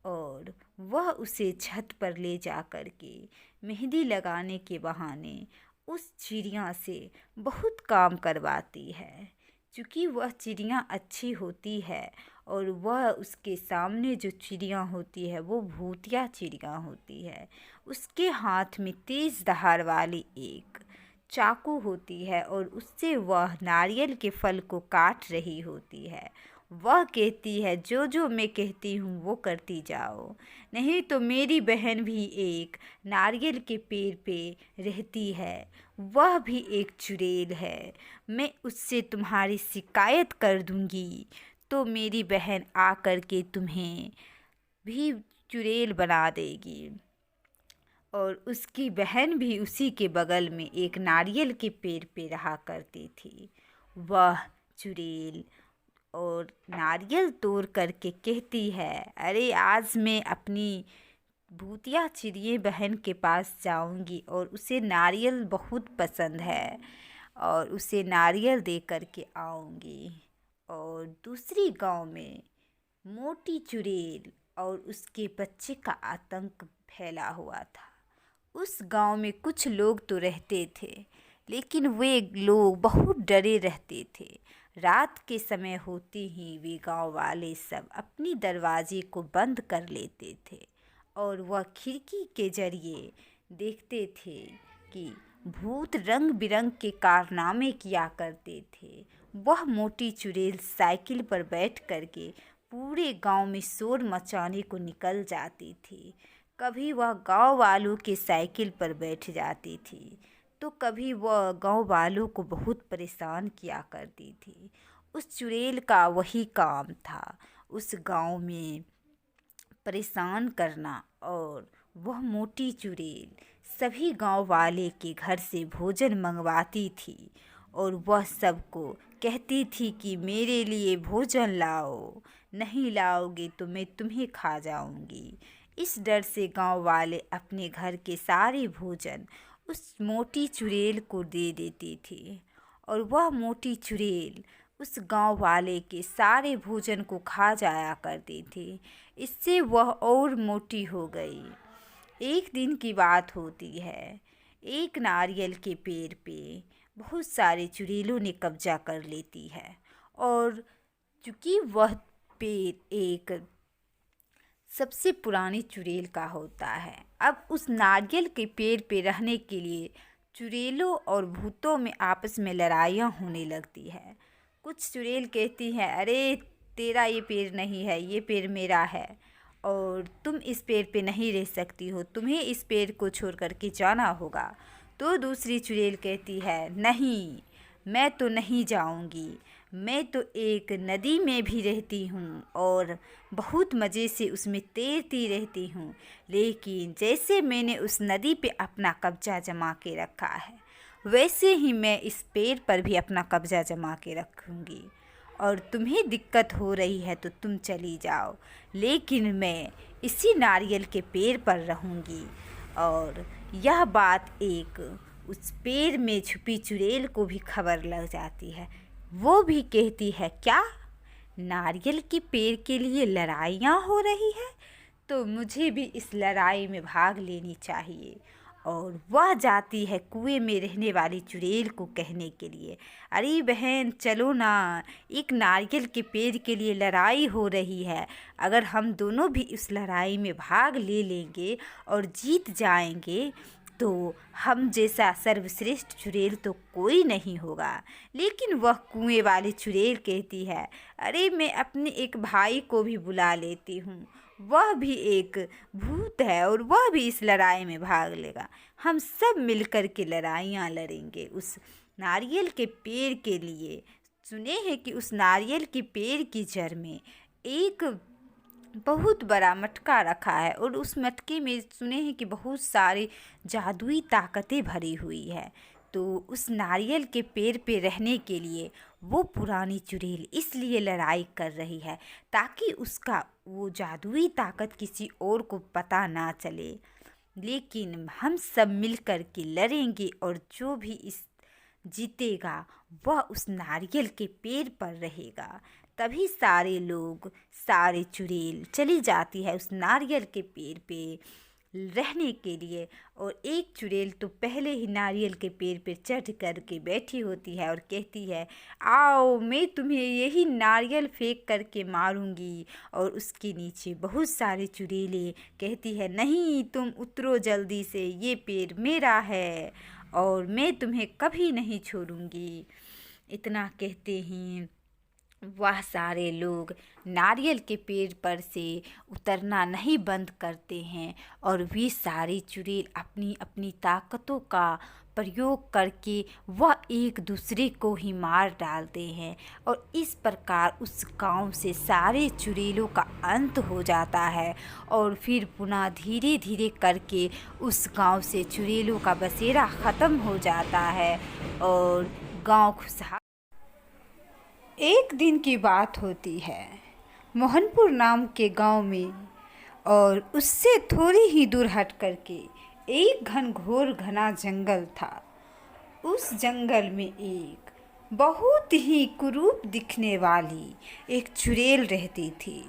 और वह उसे छत पर ले जा कर के मेहंदी लगाने के बहाने उस चिड़िया से बहुत काम करवाती है। क्योंकि वह चिड़िया अच्छी होती है और वह उसके सामने जो चिड़िया होती है वो भूतिया चिड़िया होती है। उसके हाथ में तेज धार वाली एक चाकू होती है और उससे वह नारियल के फल को काट रही होती है। वह कहती है, जो जो मैं कहती हूँ वो करती जाओ, नहीं तो मेरी बहन भी एक नारियल के पेड़ पे रहती है, वह भी एक चुड़ैल है। मैं उससे तुम्हारी शिकायत कर दूँगी तो मेरी बहन आकर के तुम्हें भी चुड़ैल बना देगी। और उसकी बहन भी उसी के बगल में एक नारियल के पेड़ पे रहा करती थी। वह चुड़ैल और नारियल तोड़ करके कहती है, अरे आज मैं अपनी भूतिया चिड़िया बहन के पास जाऊंगी और उसे नारियल बहुत पसंद है और उसे नारियल दे करके आऊंगी। और दूसरी गांव में मोटी चुड़ैल और उसके बच्चे का आतंक फैला हुआ था। उस गांव में कुछ लोग तो रहते थे लेकिन वे लोग बहुत डरे रहते थे। रात के समय होते ही वे गांव वाले सब अपनी दरवाजे को बंद कर लेते थे और वह खिड़की के जरिए देखते थे कि भूत रंग बिरंग के कारनामे किया करते थे। वह मोटी चुड़ैल साइकिल पर बैठ करके पूरे गांव में शोर मचाने को निकल जाती थी। कभी वह गांव वालों के साइकिल पर बैठ जाती थी तो कभी वह गांव वालों को बहुत परेशान किया करती थी। उस चुड़ैल का वही काम था, उस गांव में परेशान करना। और वह मोटी चुड़ैल सभी गांव वाले के घर से भोजन मंगवाती थी और वह सबको कहती थी कि मेरे लिए भोजन लाओ, नहीं लाओगे तो मैं तुम्हें खा जाऊंगी। इस डर से गांव वाले अपने घर के सारे भोजन उस मोटी चुड़ैल को दे देती थी और वह मोटी चुड़ैल उस गांव वाले के सारे भोजन को खा जाया करती थी। इससे वह और मोटी हो गई। एक दिन की बात होती है, एक नारियल के पेड़ पे बहुत सारे चुड़ैलों ने कब्जा कर लेती है और चूँकि वह पेड़ एक सबसे पुरानी चुड़ैल का होता है, अब उस नारियल के पेड़ पे रहने के लिए चुड़ैलों और भूतों में आपस में लड़ाइयाँ होने लगती है। कुछ चुड़ैल कहती हैं, अरे तेरा ये पेड़ नहीं है, ये पेड़ मेरा है और तुम इस पेड़ पे नहीं रह सकती हो, तुम्हें इस पेड़ को छोड़ कर के जाना होगा। तो दूसरी चुड़ैल कहती है, नहीं, मैं तो नहीं जाऊंगी, मैं तो एक नदी में भी रहती हूँ और बहुत मज़े से उसमें तैरती रहती हूँ, लेकिन जैसे मैंने उस नदी पे अपना कब्जा जमा के रखा है वैसे ही मैं इस पेड़ पर भी अपना कब्जा जमा के रखूँगी और तुम्हें दिक्कत हो रही है तो तुम चली जाओ, लेकिन मैं इसी नारियल के पेड़ पर रहूँगी। और यह बात एक उस पेड़ में छुपी चुड़ैल को भी खबर लग जाती है। वो भी कहती है, क्या नारियल के पेड़ के लिए लड़ाइयाँ हो रही है, तो मुझे भी इस लड़ाई में भाग लेनी चाहिए। और वह जाती है कुएं में रहने वाली चुड़ैल को कहने के लिए, अरे बहन चलो ना, एक नारियल के पेड़ के लिए लड़ाई हो रही है, अगर हम दोनों भी इस लड़ाई में भाग ले लेंगे और जीत जाएंगे तो हम जैसा सर्वश्रेष्ठ चुड़ैल तो कोई नहीं होगा। लेकिन वह कुएं वाली चुड़ैल कहती है, अरे मैं अपने एक भाई को भी बुला लेती हूँ, वह भी एक भूत है और वह भी इस लड़ाई में भाग लेगा, हम सब मिलकर के लड़ाइयाँ लड़ेंगे उस नारियल के पेड़ के लिए। सुने हैं कि उस नारियल के पेड़ की जड़ में एक बहुत बड़ा मटका रखा है और उस मटके में सुने हैं कि बहुत सारी जादुई ताकतें भरी हुई है। तो उस नारियल के पेड़ पे रहने के लिए वो पुरानी चुड़ैल इसलिए लड़ाई कर रही है ताकि उसका वो जादुई ताकत किसी और को पता ना चले। लेकिन हम सब मिलकर के लड़ेंगे और जो भी इस जीतेगा वह उस नारियल के पेड़ पर रहेगा। तभी सारे लोग, सारे चुड़ैल चली जाती है उस नारियल के पेड़ पे रहने के लिए। और एक चुड़ैल तो पहले ही नारियल के पेड़ पे चढ़ कर के बैठी होती है और कहती है, आओ मैं तुम्हें यही नारियल फेंक करके मारूंगी। और उसके नीचे बहुत सारी चुड़ैलें कहती है, नहीं तुम उतरो जल्दी से, ये पेड़ मेरा है और मैं तुम्हें कभी नहीं छोड़ूंगी। इतना कहते ही वह सारे लोग नारियल के पेड़ पर से उतरना नहीं बंद करते हैं और वे सारी चुड़ैल अपनी अपनी ताकतों का प्रयोग करके वह एक दूसरे को ही मार डालते हैं। और इस प्रकार उस गांव से सारे चुड़ैलों का अंत हो जाता है और फिर पुनः धीरे धीरे करके उस गांव से चुड़ैलों का बसेरा ख़त्म हो जाता है और गांव खुशहाल। एक दिन की बात होती है, मोहनपुर नाम के गांव में और उससे थोड़ी ही दूर हट करके एक घनघोर घना जंगल था। उस जंगल में एक बहुत ही कुरूप दिखने वाली एक चुड़ैल रहती थी।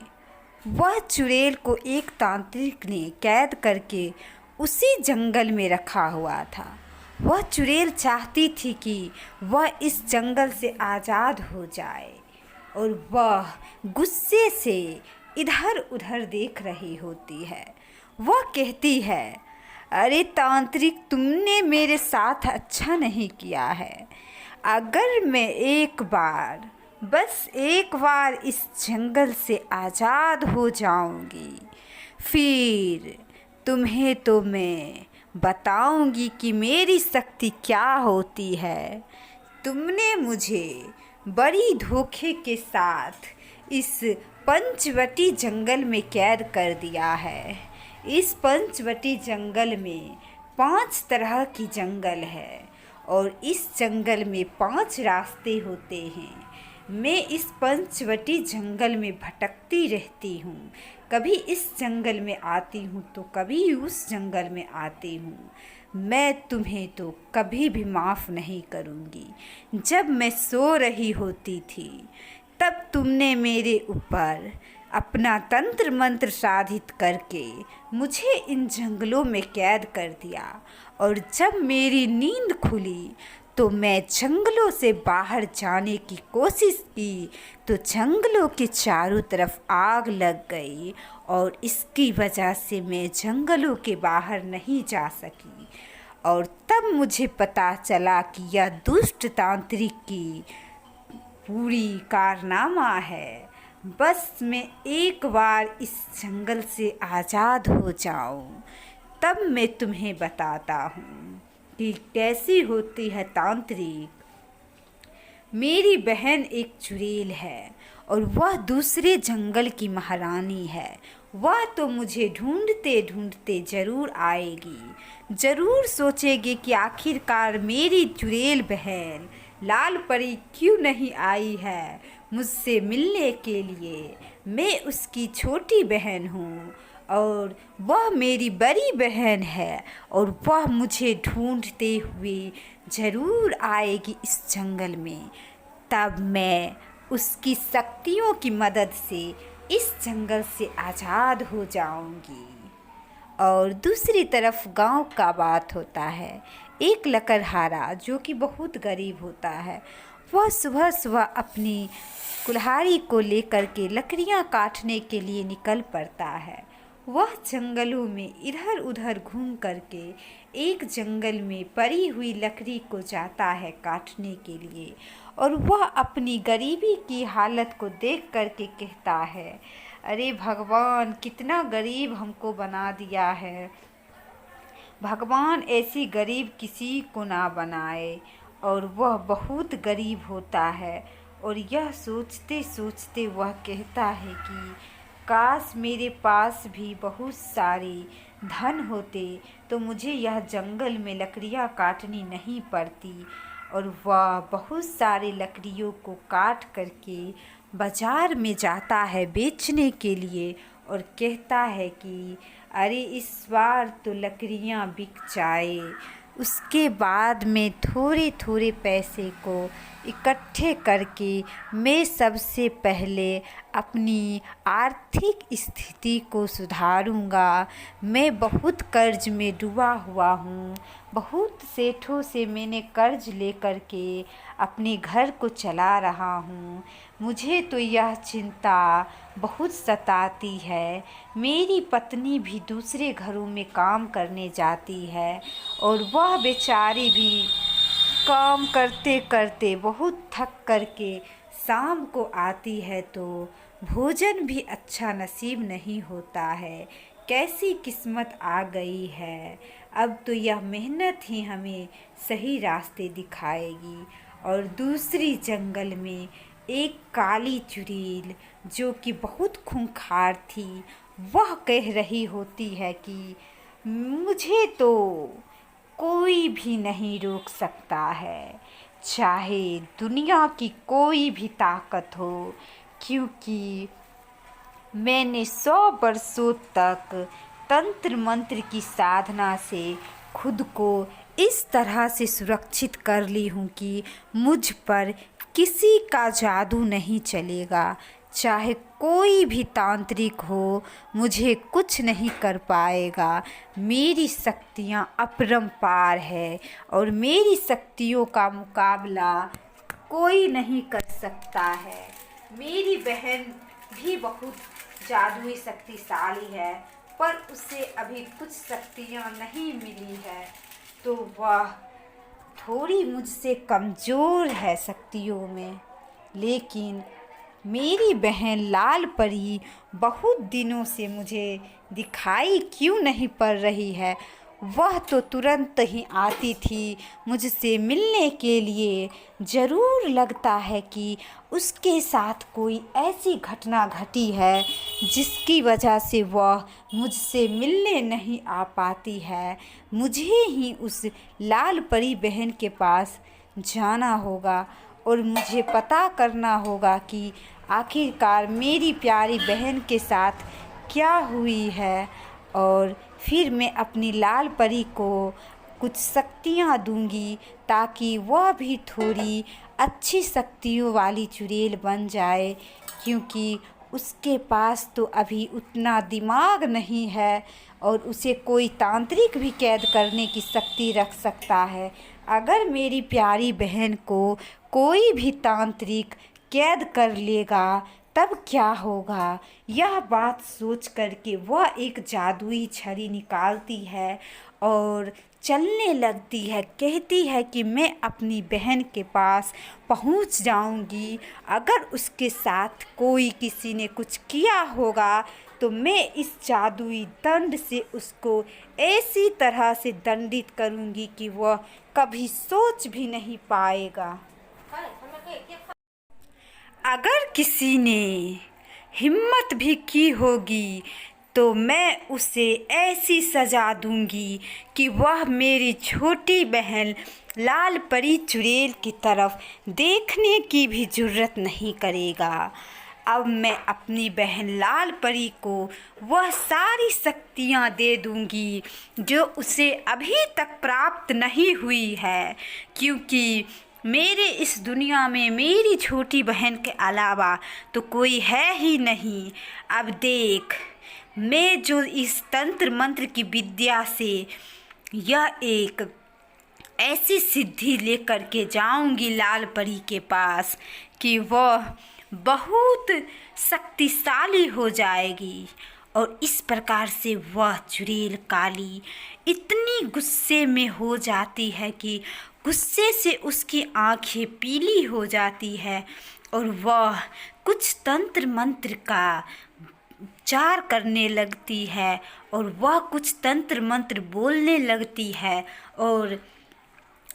वह चुड़ैल को एक तांत्रिक ने कैद करके उसी जंगल में रखा हुआ था। वह चुड़ैल चाहती थी कि वह इस जंगल से आज़ाद हो जाए और वह गुस्से से इधर उधर देख रही होती है। वह कहती है, अरे तांत्रिक, तुमने मेरे साथ अच्छा नहीं किया है। अगर मैं एक बार, बस एक बार इस जंगल से आज़ाद हो जाऊंगी, फिर तुम्हें तो मैं बताऊंगी कि मेरी शक्ति क्या होती है। तुमने मुझे बड़ी धोखे के साथ इस पंचवटी जंगल में कैद कर दिया है। इस पंचवटी जंगल में 5 तरह की जंगल है और इस जंगल में 5 रास्ते होते हैं। मैं इस पंचवटी जंगल में भटकती रहती हूँ। कभी इस जंगल में आती हूँ तो कभी उस जंगल में आती हूँ। मैं तुम्हें तो कभी भी माफ़ नहीं करूँगी। जब मैं सो रही होती थी तब तुमने मेरे ऊपर अपना तंत्र मंत्र साधित करके मुझे इन जंगलों में कैद कर दिया, और जब मेरी नींद खुली तो मैं जंगलों से बाहर जाने की कोशिश की तो जंगलों के चारों तरफ आग लग गई, और इसकी वजह से मैं जंगलों के बाहर नहीं जा सकी। और तब मुझे पता चला कि यह दुष्ट तांत्रिक की पूरी कारनामा है। बस मैं एक बार इस जंगल से आज़ाद हो जाऊं, तब मैं तुम्हें बताता हूँ कि कैसी होती है तांत्रिक। मेरी बहन एक चुड़ैल है और वह दूसरे जंगल की महारानी है। वह तो मुझे ढूंढते ढूंढते ज़रूर आएगी, ज़रूर सोचेगी कि आखिरकार मेरी चुड़ैल बहन लाल परी क्यों नहीं आई है मुझसे मिलने के लिए। मैं उसकी छोटी बहन हूँ और वह मेरी बड़ी बहन है, और वह मुझे ढूंढते हुए ज़रूर आएगी इस जंगल में। तब मैं उसकी शक्तियों की मदद से इस जंगल से आज़ाद हो जाऊंगी। और दूसरी तरफ गांव का बात होता है। एक लकड़हारा जो कि बहुत गरीब होता है, वह सुबह सुबह अपनी कुल्हाड़ी को लेकर के लकड़ियां काटने के लिए निकल पड़ता है। वह जंगलों में इधर उधर घूम करके एक जंगल में पड़ी हुई लकड़ी को जाता है काटने के लिए, और वह अपनी गरीबी की हालत को देख करके कहता है, अरे भगवान, कितना गरीब हमको बना दिया है। भगवान ऐसी गरीब किसी को ना बनाए। और वह बहुत गरीब होता है, और यह सोचते सोचते वह कहता है कि काश मेरे पास भी बहुत सारी धन होते तो मुझे यह जंगल में लकड़ियाँ काटनी नहीं पड़ती। और वह बहुत सारी लकड़ियों को काट करके बाज़ार में जाता है बेचने के लिए, और कहता है कि अरे इस बार तो लकड़ियाँ बिक जाए। उसके बाद में थोड़े थोड़े पैसे को इकट्ठे करके मैं सबसे पहले अपनी आर्थिक स्थिति को सुधारूंगा। मैं बहुत कर्ज में डूबा हुआ हूँ। बहुत सेठों से मैंने कर्ज लेकर के अपने घर को चला रहा हूँ। मुझे तो यह चिंता बहुत सताती है। मेरी पत्नी भी दूसरे घरों में काम करने जाती है, और वह बेचारी भी काम करते करते बहुत थक करके शाम को आती है तो भोजन भी अच्छा नसीब नहीं होता है। कैसी किस्मत आ गई है। अब तो यह मेहनत ही हमें सही रास्ते दिखाएगी। और दूसरी जंगल में एक काली चुड़ैल जो कि बहुत खूंखार थी, वह कह रही होती है कि मुझे तो कोई भी नहीं रोक सकता है, चाहे दुनिया की कोई भी ताकत हो, क्योंकि मैंने 100 वर्षों तक तंत्र मंत्र की साधना से खुद को इस तरह से सुरक्षित कर ली हूँ कि मुझ पर किसी का जादू नहीं चलेगा। चाहे कोई भी तांत्रिक हो, मुझे कुछ नहीं कर पाएगा। मेरी शक्तियाँ अपरंपार है, और मेरी शक्तियों का मुकाबला कोई नहीं कर सकता है। मेरी बहन भी बहुत जादुई शक्तिशाली है। पर उसे अभी कुछ शक्तियाँ नहीं मिली है, तो वह थोड़ी मुझसे कमज़ोर है शक्तियों में। लेकिन मेरी बहन लाल परी बहुत दिनों से मुझे दिखाई क्यों नहीं पड़ रही है। वह तो तुरंत ही आती थी मुझसे मिलने के लिए। ज़रूर लगता है कि उसके साथ कोई ऐसी घटना घटी है जिसकी वजह से वह मुझसे मिलने नहीं आ पाती है। मुझे ही उस लाल परी बहन के पास जाना होगा और मुझे पता करना होगा कि आखिरकार मेरी प्यारी बहन के साथ क्या हुई है, और फिर मैं अपनी लाल परी को कुछ शक्तियाँ दूंगी ताकि वह भी थोड़ी अच्छी शक्तियों वाली चुड़ैल बन जाए, क्योंकि उसके पास तो अभी उतना दिमाग नहीं है और उसे कोई तांत्रिक भी कैद करने की शक्ति रख सकता है। अगर मेरी प्यारी बहन को कोई भी तांत्रिक कैद कर लेगा तब क्या होगा। यह बात सोच करके वह एक जादुई छड़ी निकालती है और चलने लगती है। कहती है कि मैं अपनी बहन के पास पहुंच जाऊंगी। अगर उसके साथ कोई किसी ने कुछ किया होगा तो मैं इस जादुई दंड से उसको ऐसी तरह से दंडित करूंगी कि वह कभी सोच भी नहीं पाएगा। अगर किसी ने हिम्मत भी की होगी तो मैं उसे ऐसी सज़ा दूंगी कि वह मेरी छोटी बहन लाल परी चुड़ैल की तरफ देखने की भी जुर्रत नहीं करेगा। अब मैं अपनी बहन लाल परी को वह सारी शक्तियाँ दे दूंगी जो उसे अभी तक प्राप्त नहीं हुई है, क्योंकि मेरे इस दुनिया में मेरी छोटी बहन के अलावा तो कोई है ही नहीं। अब देख, मैं जो इस तंत्र मंत्र की विद्या से यह एक ऐसी सिद्धि लेकर के जाऊंगी लाल परी के पास कि वह बहुत शक्तिशाली हो जाएगी। और इस प्रकार से वह चुड़ैल काली इतनी गुस्से में हो जाती है कि गुस्से से उसकी आंखें पीली हो जाती है और वह कुछ तंत्र मंत्र का उच्चार करने लगती है और वह कुछ तंत्र मंत्र बोलने लगती है, और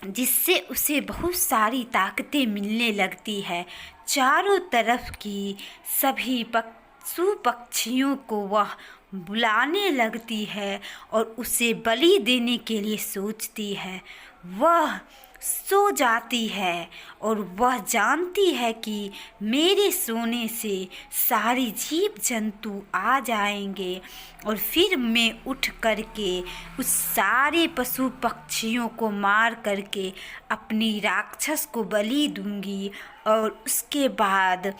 जिससे उसे बहुत सारी ताकतें मिलने लगती है। चारों तरफ की सभी पशु पक्षियों को वह बुलाने लगती है और उसे बलि देने के लिए सोचती है। वह सो जाती है और वह जानती है कि मेरे सोने से सारी जीव जंतु आ जाएंगे और फिर मैं उठ करके उस सारे पशु पक्षियों को मार करके अपनी राक्षस को बलि दूंगी, और उसके बाद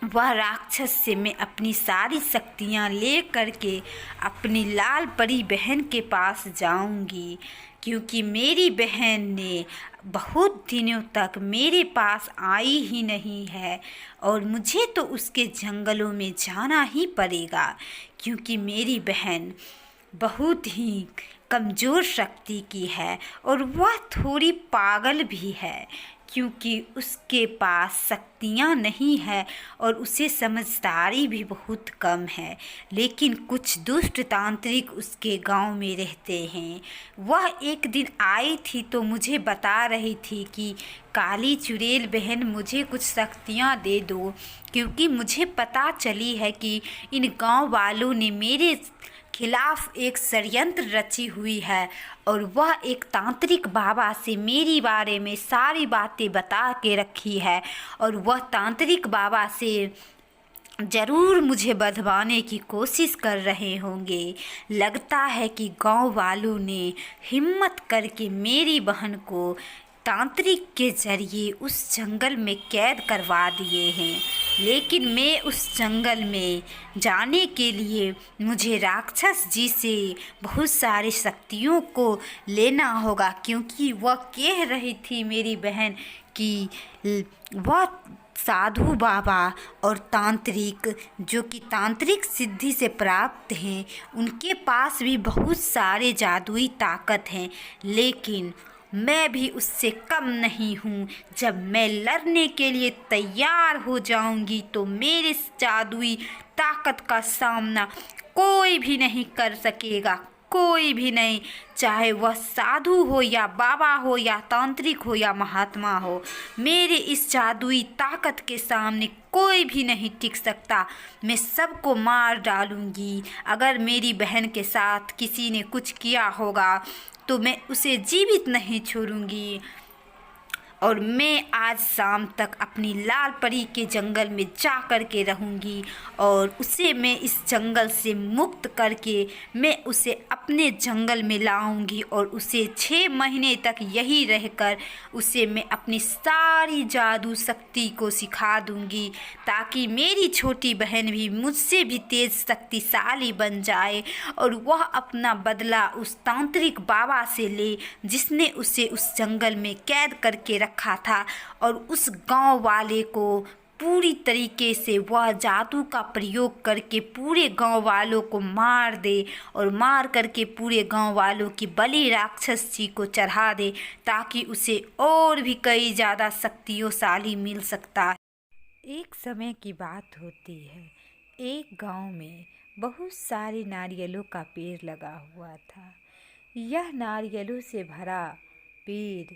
वह राक्षस से मैं अपनी सारी शक्तियाँ ले करके अपनी लाल परी बहन के पास जाऊंगी, क्योंकि मेरी बहन ने बहुत दिनों तक मेरे पास आई ही नहीं है और मुझे तो उसके जंगलों में जाना ही पड़ेगा, क्योंकि मेरी बहन बहुत ही कमज़ोर शक्ति की है और वह थोड़ी पागल भी है, क्योंकि उसके पास शक्तियाँ नहीं है और उसे समझदारी भी बहुत कम है। लेकिन कुछ दुष्ट तांत्रिक उसके गांव में रहते हैं। वह एक दिन आई थी तो मुझे बता रही थी कि काली चुड़ैल बहन मुझे कुछ शक्तियाँ दे दो, क्योंकि मुझे पता चली है कि इन गांव वालों ने मेरे खिलाफ एक षड्यंत्र रची हुई है और वह एक तांत्रिक बाबा से मेरी बारे में सारी बातें बता के रखी है, और वह तांत्रिक बाबा से ज़रूर मुझे बधवाने की कोशिश कर रहे होंगे। लगता है कि गांव वालों ने हिम्मत करके मेरी बहन को तांत्रिक के ज़रिए उस जंगल में कैद करवा दिए हैं, लेकिन मैं उस जंगल में जाने के लिए मुझे राक्षस जी से बहुत सारी शक्तियों को लेना होगा, क्योंकि वह कह रही थी मेरी बहन कि वह साधु बाबा और तांत्रिक जो कि तांत्रिक सिद्धि से प्राप्त हैं, उनके पास भी बहुत सारे जादुई ताकत हैं, लेकिन मैं भी उससे कम नहीं हूँ। जब मैं लड़ने के लिए तैयार हो जाऊंगी तो मेरे इस जादुई ताकत का सामना कोई भी नहीं कर सकेगा, कोई भी नहीं, चाहे वह साधु हो या बाबा हो या तांत्रिक हो या महात्मा हो। मेरे इस जादुई ताकत के सामने कोई भी नहीं टिक सकता। मैं सबको मार डालूंगी। अगर मेरी बहन के साथ किसी ने कुछ किया होगा तो मैं उसे जीवित नहीं छोड़ूंगी। और मैं आज शाम तक अपनी लाल परी के जंगल में जा कर के रहूँगी और उसे मैं इस जंगल से मुक्त करके मैं उसे अपने जंगल में लाऊंगी और उसे 6 महीने तक यही रहकर उसे मैं अपनी सारी जादू शक्ति को सिखा दूंगी, ताकि मेरी छोटी बहन भी मुझसे भी तेज शक्तिशाली बन जाए और वह अपना बदला उस तांत्रिक बाबा से ले जिसने उसे उस जंगल में कैद करके रखा था, और उस गांव वाले को पूरी तरीके से वह जादू का प्रयोग करके पूरे गांव वालों को मार दे और मार करके पूरे गांव वालों की बलि राक्षस जी को चढ़ा दे, ताकि उसे और भी कई ज़्यादा शक्तिशाली मिल सकता है। एक समय की बात होती है, एक गांव में बहुत सारे नारियलों का पेड़ लगा हुआ था। यह नारियलों से भरा पेड़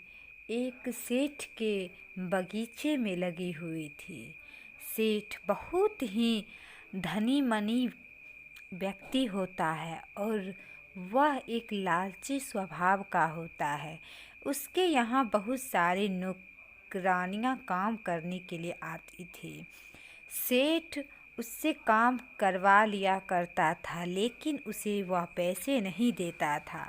एक सेठ के बगीचे में लगी हुई थी। सेठ बहुत ही धनी मनी व्यक्ति होता है और वह एक लालची स्वभाव का होता है। उसके यहाँ बहुत सारे नौकरानियाँ काम करने के लिए आती थी। सेठ उससे काम करवा लिया करता था, लेकिन उसे वह पैसे नहीं देता था।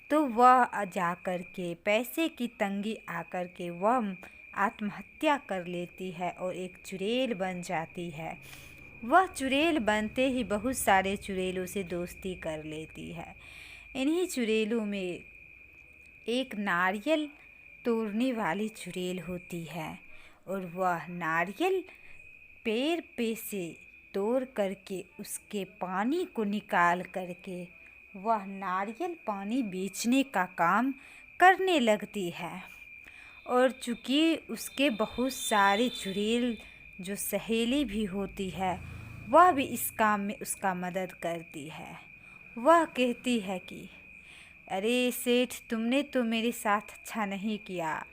तो वह जाकर के पैसे की तंगी आकर के वह आत्महत्या कर लेती है और एक चुड़ैल बन जाती है। वह चुड़ैल बनते ही बहुत सारे चुड़ैलों से दोस्ती कर लेती है। इन्हीं चुड़ैलों में एक नारियल तोड़ने वाली चुड़ैल होती है और वह नारियल पेड़ पे से तोड़ करके उसके पानी को निकाल करके वह नारियल पानी बेचने का काम करने लगती है। और चूँकि उसके बहुत सारे चुड़ैल जो सहेली भी होती है, वह भी इस काम में उसका मदद करती है। वह कहती है कि अरे सेठ, तुमने तो मेरे साथ अच्छा नहीं किया,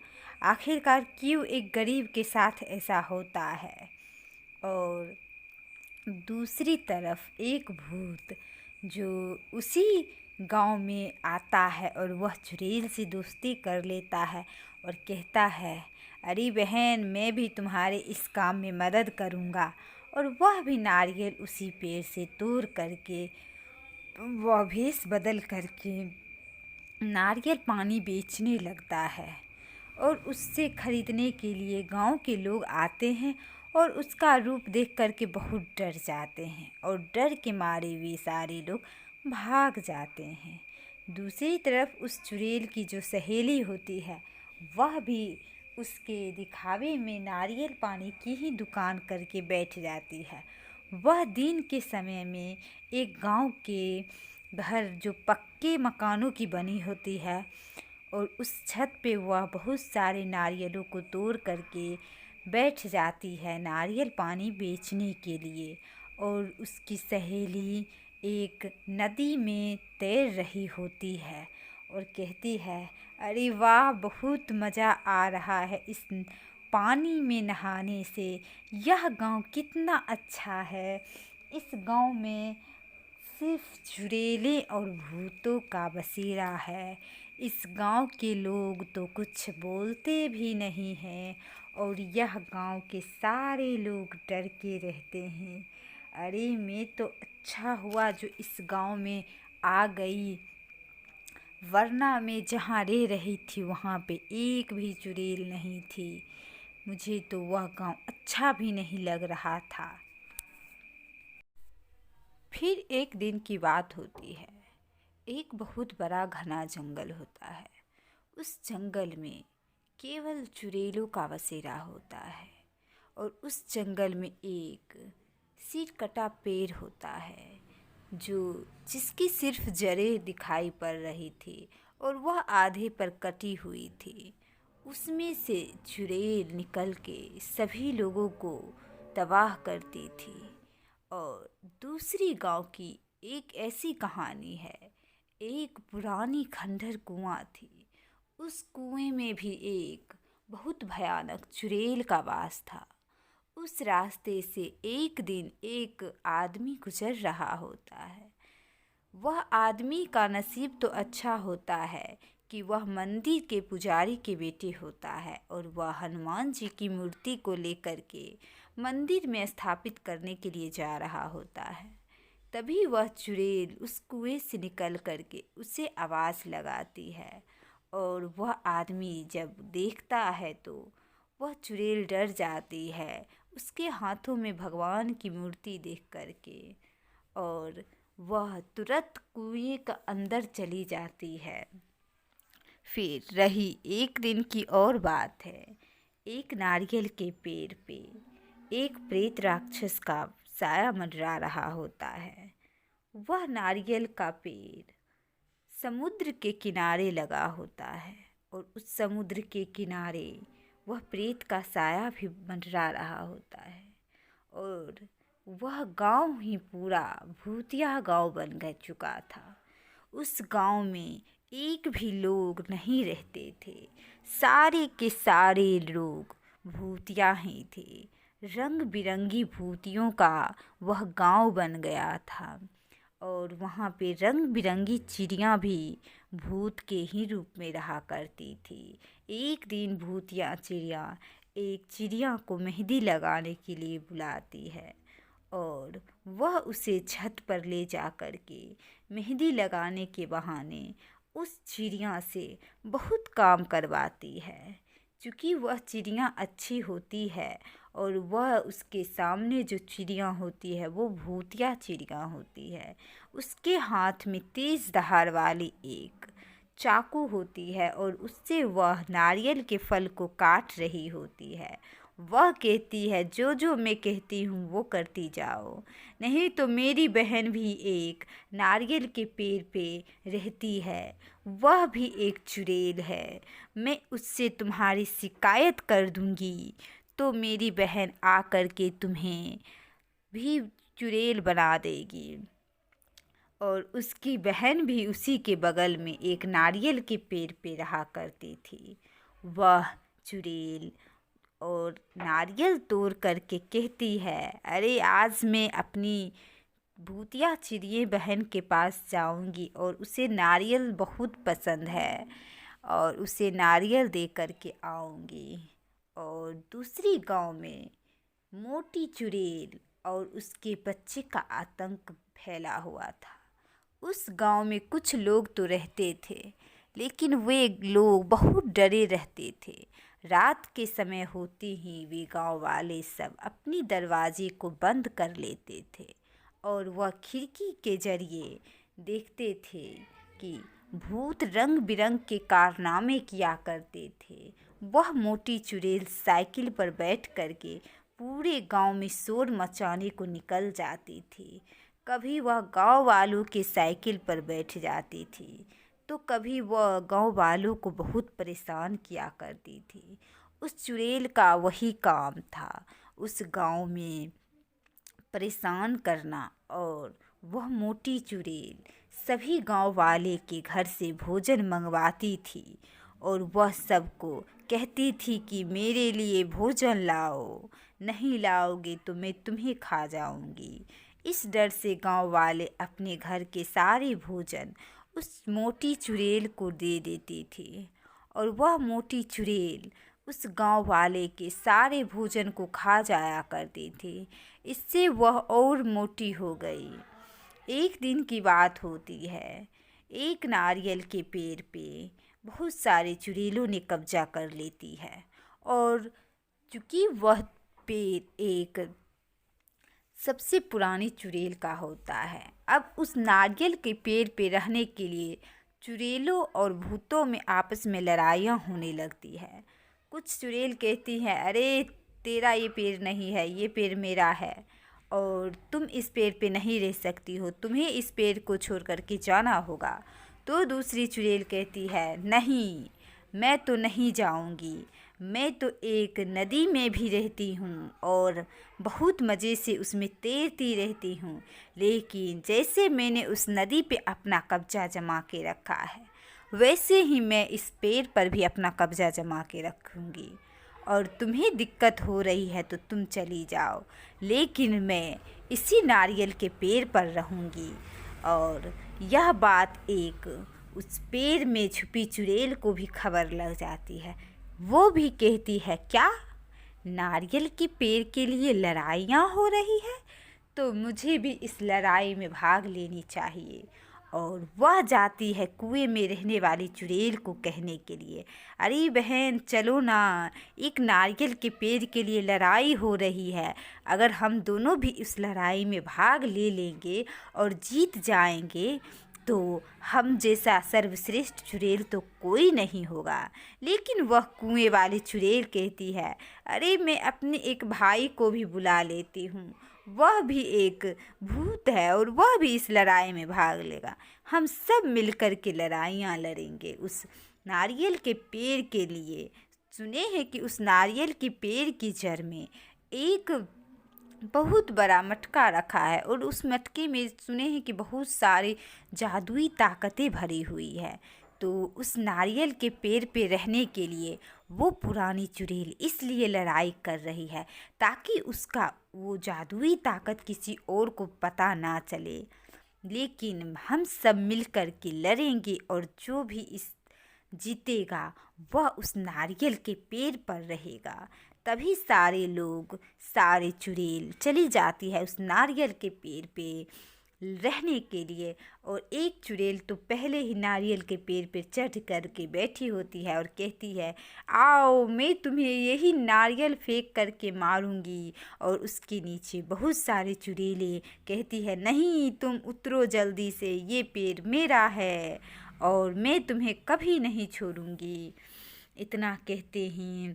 आखिरकार क्यों एक गरीब के साथ ऐसा होता है। और दूसरी तरफ एक भूत जो उसी गांव में आता है और वह चुड़ैल से दोस्ती कर लेता है और कहता है, अरे बहन, मैं भी तुम्हारे इस काम में मदद करूँगा। और वह भी नारियल उसी पेड़ से तोड़ करके वह भेष बदल करके नारियल पानी बेचने लगता है और उससे खरीदने के लिए गांव के लोग आते हैं और उसका रूप देख करके बहुत डर जाते हैं और डर के मारे वे सारे लोग भाग जाते हैं। दूसरी तरफ उस चुड़ैल की जो सहेली होती है, वह भी उसके दिखावे में नारियल पानी की ही दुकान करके बैठ जाती है। वह दिन के समय में एक गांव के घर जो पक्के मकानों की बनी होती है और उस छत पे वह बहुत सारे नारियलों को तोड़ करके बैठ जाती है नारियल पानी बेचने के लिए। और उसकी सहेली एक नदी में तैर रही होती है और कहती है, अरे वाह, बहुत मज़ा आ रहा है इस पानी में नहाने से। यह गांव कितना अच्छा है। इस गांव में सिर्फ चुड़ैलें और भूतों का बसेरा है। इस गांव के लोग तो कुछ बोलते भी नहीं हैं और यह गांव के सारे लोग डर के रहते हैं। अरे, मैं तो अच्छा हुआ जो इस गांव में आ गई, वरना मैं जहाँ रह रही थी वहाँ पे एक भी चुड़ैल नहीं थी। मुझे तो वह गांव अच्छा भी नहीं लग रहा था। फिर एक दिन की बात होती है। एक बहुत बड़ा घना जंगल होता है। उस जंगल में केवल चुड़ैलों का बसेरा होता है और उस जंगल में एक सिर कटा पेड़ होता है जो जिसकी सिर्फ जड़ें दिखाई पड़ रही थी और वह आधे पर कटी हुई थी। उसमें से चुड़ैल निकल के सभी लोगों को तबाह करती थी। और दूसरी गांव की एक ऐसी कहानी है। एक पुरानी खंडहर कुआं थी। उस कुएं में भी एक बहुत भयानक चुड़ैल का वास था। उस रास्ते से एक दिन एक आदमी गुजर रहा होता है। वह आदमी का नसीब तो अच्छा होता है कि वह मंदिर के पुजारी के बेटे होता है और वह हनुमान जी की मूर्ति को लेकर के मंदिर में स्थापित करने के लिए जा रहा होता है। तभी वह चुड़ैल उस कुएं से निकल करके उसे आवाज़ लगाती है और वह आदमी जब देखता है तो वह चुड़ैल डर जाती है उसके हाथों में भगवान की मूर्ति देख करके, और वह तुरंत कुएं का अंदर चली जाती है। फिर रही एक दिन की और बात है। एक नारियल के पेड़ पे एक प्रेत राक्षस का साया मंडरा रहा होता है। वह नारियल का पेड़ समुद्र के किनारे लगा होता है और उस समुद्र के किनारे वह प्रेत का साया भी मंडरा रहा होता है और वह गांव ही पूरा भूतिया गांव बन गया चुका था। उस गांव में एक भी लोग नहीं रहते थे। सारे के सारे लोग भूतिया ही थे। रंग बिरंगी भूतियों का वह गांव बन गया था और वहाँ पे रंग बिरंगी चिड़ियाँ भी भूत के ही रूप में रहा करती थी। एक दिन भूतिया चिड़िया एक चिड़िया को मेहंदी लगाने के लिए बुलाती है और वह उसे छत पर ले जा कर के मेहंदी लगाने के बहाने उस चिड़िया से बहुत काम करवाती है। क्योंकि वह चिड़िया अच्छी होती है और वह उसके सामने जो चिड़िया होती है वो भूतिया चिड़िया होती है। उसके हाथ में तेज धार वाली एक चाकू होती है और उससे वह नारियल के फल को काट रही होती है। वह कहती है जो जो मैं कहती हूँ वो करती जाओ, नहीं तो मेरी बहन भी एक नारियल के पेड़ पे रहती है, वह भी एक चुड़ैल है। मैं उससे तुम्हारी शिकायत कर दूँगी तो मेरी बहन आकर के तुम्हें भी चुड़ैल बना देगी। और उसकी बहन भी उसी के बगल में एक नारियल के पेड़ पे रहा करती थी। वह चुड़ैल और नारियल तोड़ करके कहती है, अरे आज मैं अपनी भूतिया चिड़िया बहन के पास जाऊंगी और उसे नारियल बहुत पसंद है और उसे नारियल दे करके आऊंगी। और दूसरी गांव में मोटी चुड़ैल और उसके बच्चे का आतंक फैला हुआ था। उस गांव में कुछ लोग तो रहते थे लेकिन वे लोग बहुत डरे रहते थे। रात के समय होते ही वे गांव वाले सब अपनी दरवाजे को बंद कर लेते थे और वह खिड़की के जरिए देखते थे कि भूत रंग बिरंग के कारनामे किया करते थे। वह मोटी चुड़ैल साइकिल पर बैठ करके पूरे गांव में शोर मचाने को निकल जाती थी। कभी वह गांव वालों के साइकिल पर बैठ जाती थी तो कभी वह गांव वालों को बहुत परेशान किया करती थी। उस चुड़ैल का वही काम था, उस गांव में परेशान करना। और वह मोटी चुड़ैल सभी गांव वाले के घर से भोजन मंगवाती थी और वह सबको कहती थी कि मेरे लिए भोजन लाओ, नहीं लाओगे तो मैं तुम्हें खा जाऊंगी। इस डर से गांव वाले अपने घर के सारे भोजन उस मोटी चुड़ैल को दे देती थी और वह मोटी चुड़ैल उस गांव वाले के सारे भोजन को खा जाया करती थी। इससे वह और मोटी हो गई। एक दिन की बात होती है, एक नारियल के पेड़ पे बहुत सारे चुड़ैलों ने कब्जा कर लेती है और चूँकि वह पेड़ एक सबसे पुरानी चुड़ैल का होता है, अब उस नारियल के पेड़ पे रहने के लिए चुड़ैलों और भूतों में आपस में लड़ाइयाँ होने लगती है। कुछ चुड़ैल कहती हैं, अरे तेरा ये पेड़ नहीं है, ये पेड़ मेरा है और तुम इस पेड़ पे नहीं रह सकती हो, तुम्हें इस पेड़ को छोड़ कर के जाना होगा। तो दूसरी चुड़ैल कहती है, नहीं, मैं तो नहीं जाऊंगी, मैं तो एक नदी में भी रहती हूँ और बहुत मज़े से उसमें तैरती रहती हूँ, लेकिन जैसे मैंने उस नदी पे अपना कब्जा जमा के रखा है, वैसे ही मैं इस पेड़ पर भी अपना कब्जा जमा के रखूँगी। और तुम्हें दिक्कत हो रही है तो तुम चली जाओ, लेकिन मैं इसी नारियल के पेड़ पर रहूँगी। और यह बात एक उस पेड़ में छुपी चुड़ैल को भी खबर लग जाती है। वो भी कहती है, क्या नारियल के पेड़ के लिए लड़ाइयाँ हो रही है, तो मुझे भी इस लड़ाई में भाग लेनी चाहिए। और वह जाती है कुएं में रहने वाली चुड़ैल को कहने के लिए, अरे बहन चलो ना, एक नारियल के पेड़ के लिए लड़ाई हो रही है, अगर हम दोनों भी इस लड़ाई में भाग ले लेंगे और जीत जाएंगे तो हम जैसा सर्वश्रेष्ठ चुड़ैल तो कोई नहीं होगा। लेकिन वह कुएं वाली चुड़ैल कहती है, अरे मैं अपने एक भाई को भी बुला लेती हूँ, वह भी एक भूत है और वह भी इस लड़ाई में भाग लेगा, हम सब मिलकर के लड़ाइयाँ लड़ेंगे उस नारियल के पेड़ के लिए। सुने हैं कि उस नारियल के पेड़ की जड़ में एक बहुत बड़ा मटका रखा है और उस मटके में सुने हैं कि बहुत सारी जादुई ताकतें भरी हुई है। तो उस नारियल के पेड़ पे रहने के लिए वो पुरानी चुड़ैल इसलिए लड़ाई कर रही है ताकि उसका वो जादुई ताकत किसी और को पता ना चले। लेकिन हम सब मिलकर के लड़ेंगे और जो भी इस जीतेगा वह उस नारियल के पेड़ पर रहेगा। तभी सारे लोग, सारे चुड़ैल चली जाती है उस नारियल के पेड़ पे रहने के लिए। और एक चुड़ैल तो पहले ही नारियल के पेड़ पे चढ़ कर के बैठी होती है और कहती है, आओ मैं तुम्हें यही नारियल फेंक करके मारूंगी। और उसके नीचे बहुत सारे चुड़ैलें कहती है, नहीं तुम उतरो जल्दी से, ये पेड़ मेरा है और मैं तुम्हें कभी नहीं छोड़ूंगी। इतना कहते ही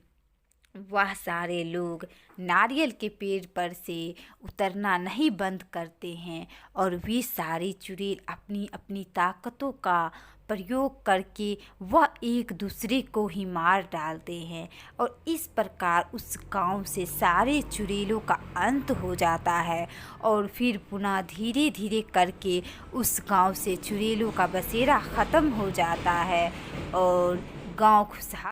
वह सारे लोग नारियल के पेड़ पर से उतरना नहीं बंद करते हैं और वे सारी चुड़ैल अपनी अपनी ताकतों का प्रयोग करके वह एक दूसरे को ही मार डालते हैं। और इस प्रकार उस गांव से सारे चुड़ैलों का अंत हो जाता है और फिर पुनः धीरे धीरे करके उस गांव से चुड़ैलों का बसेरा ख़त्म हो जाता है और गांव खुशहाल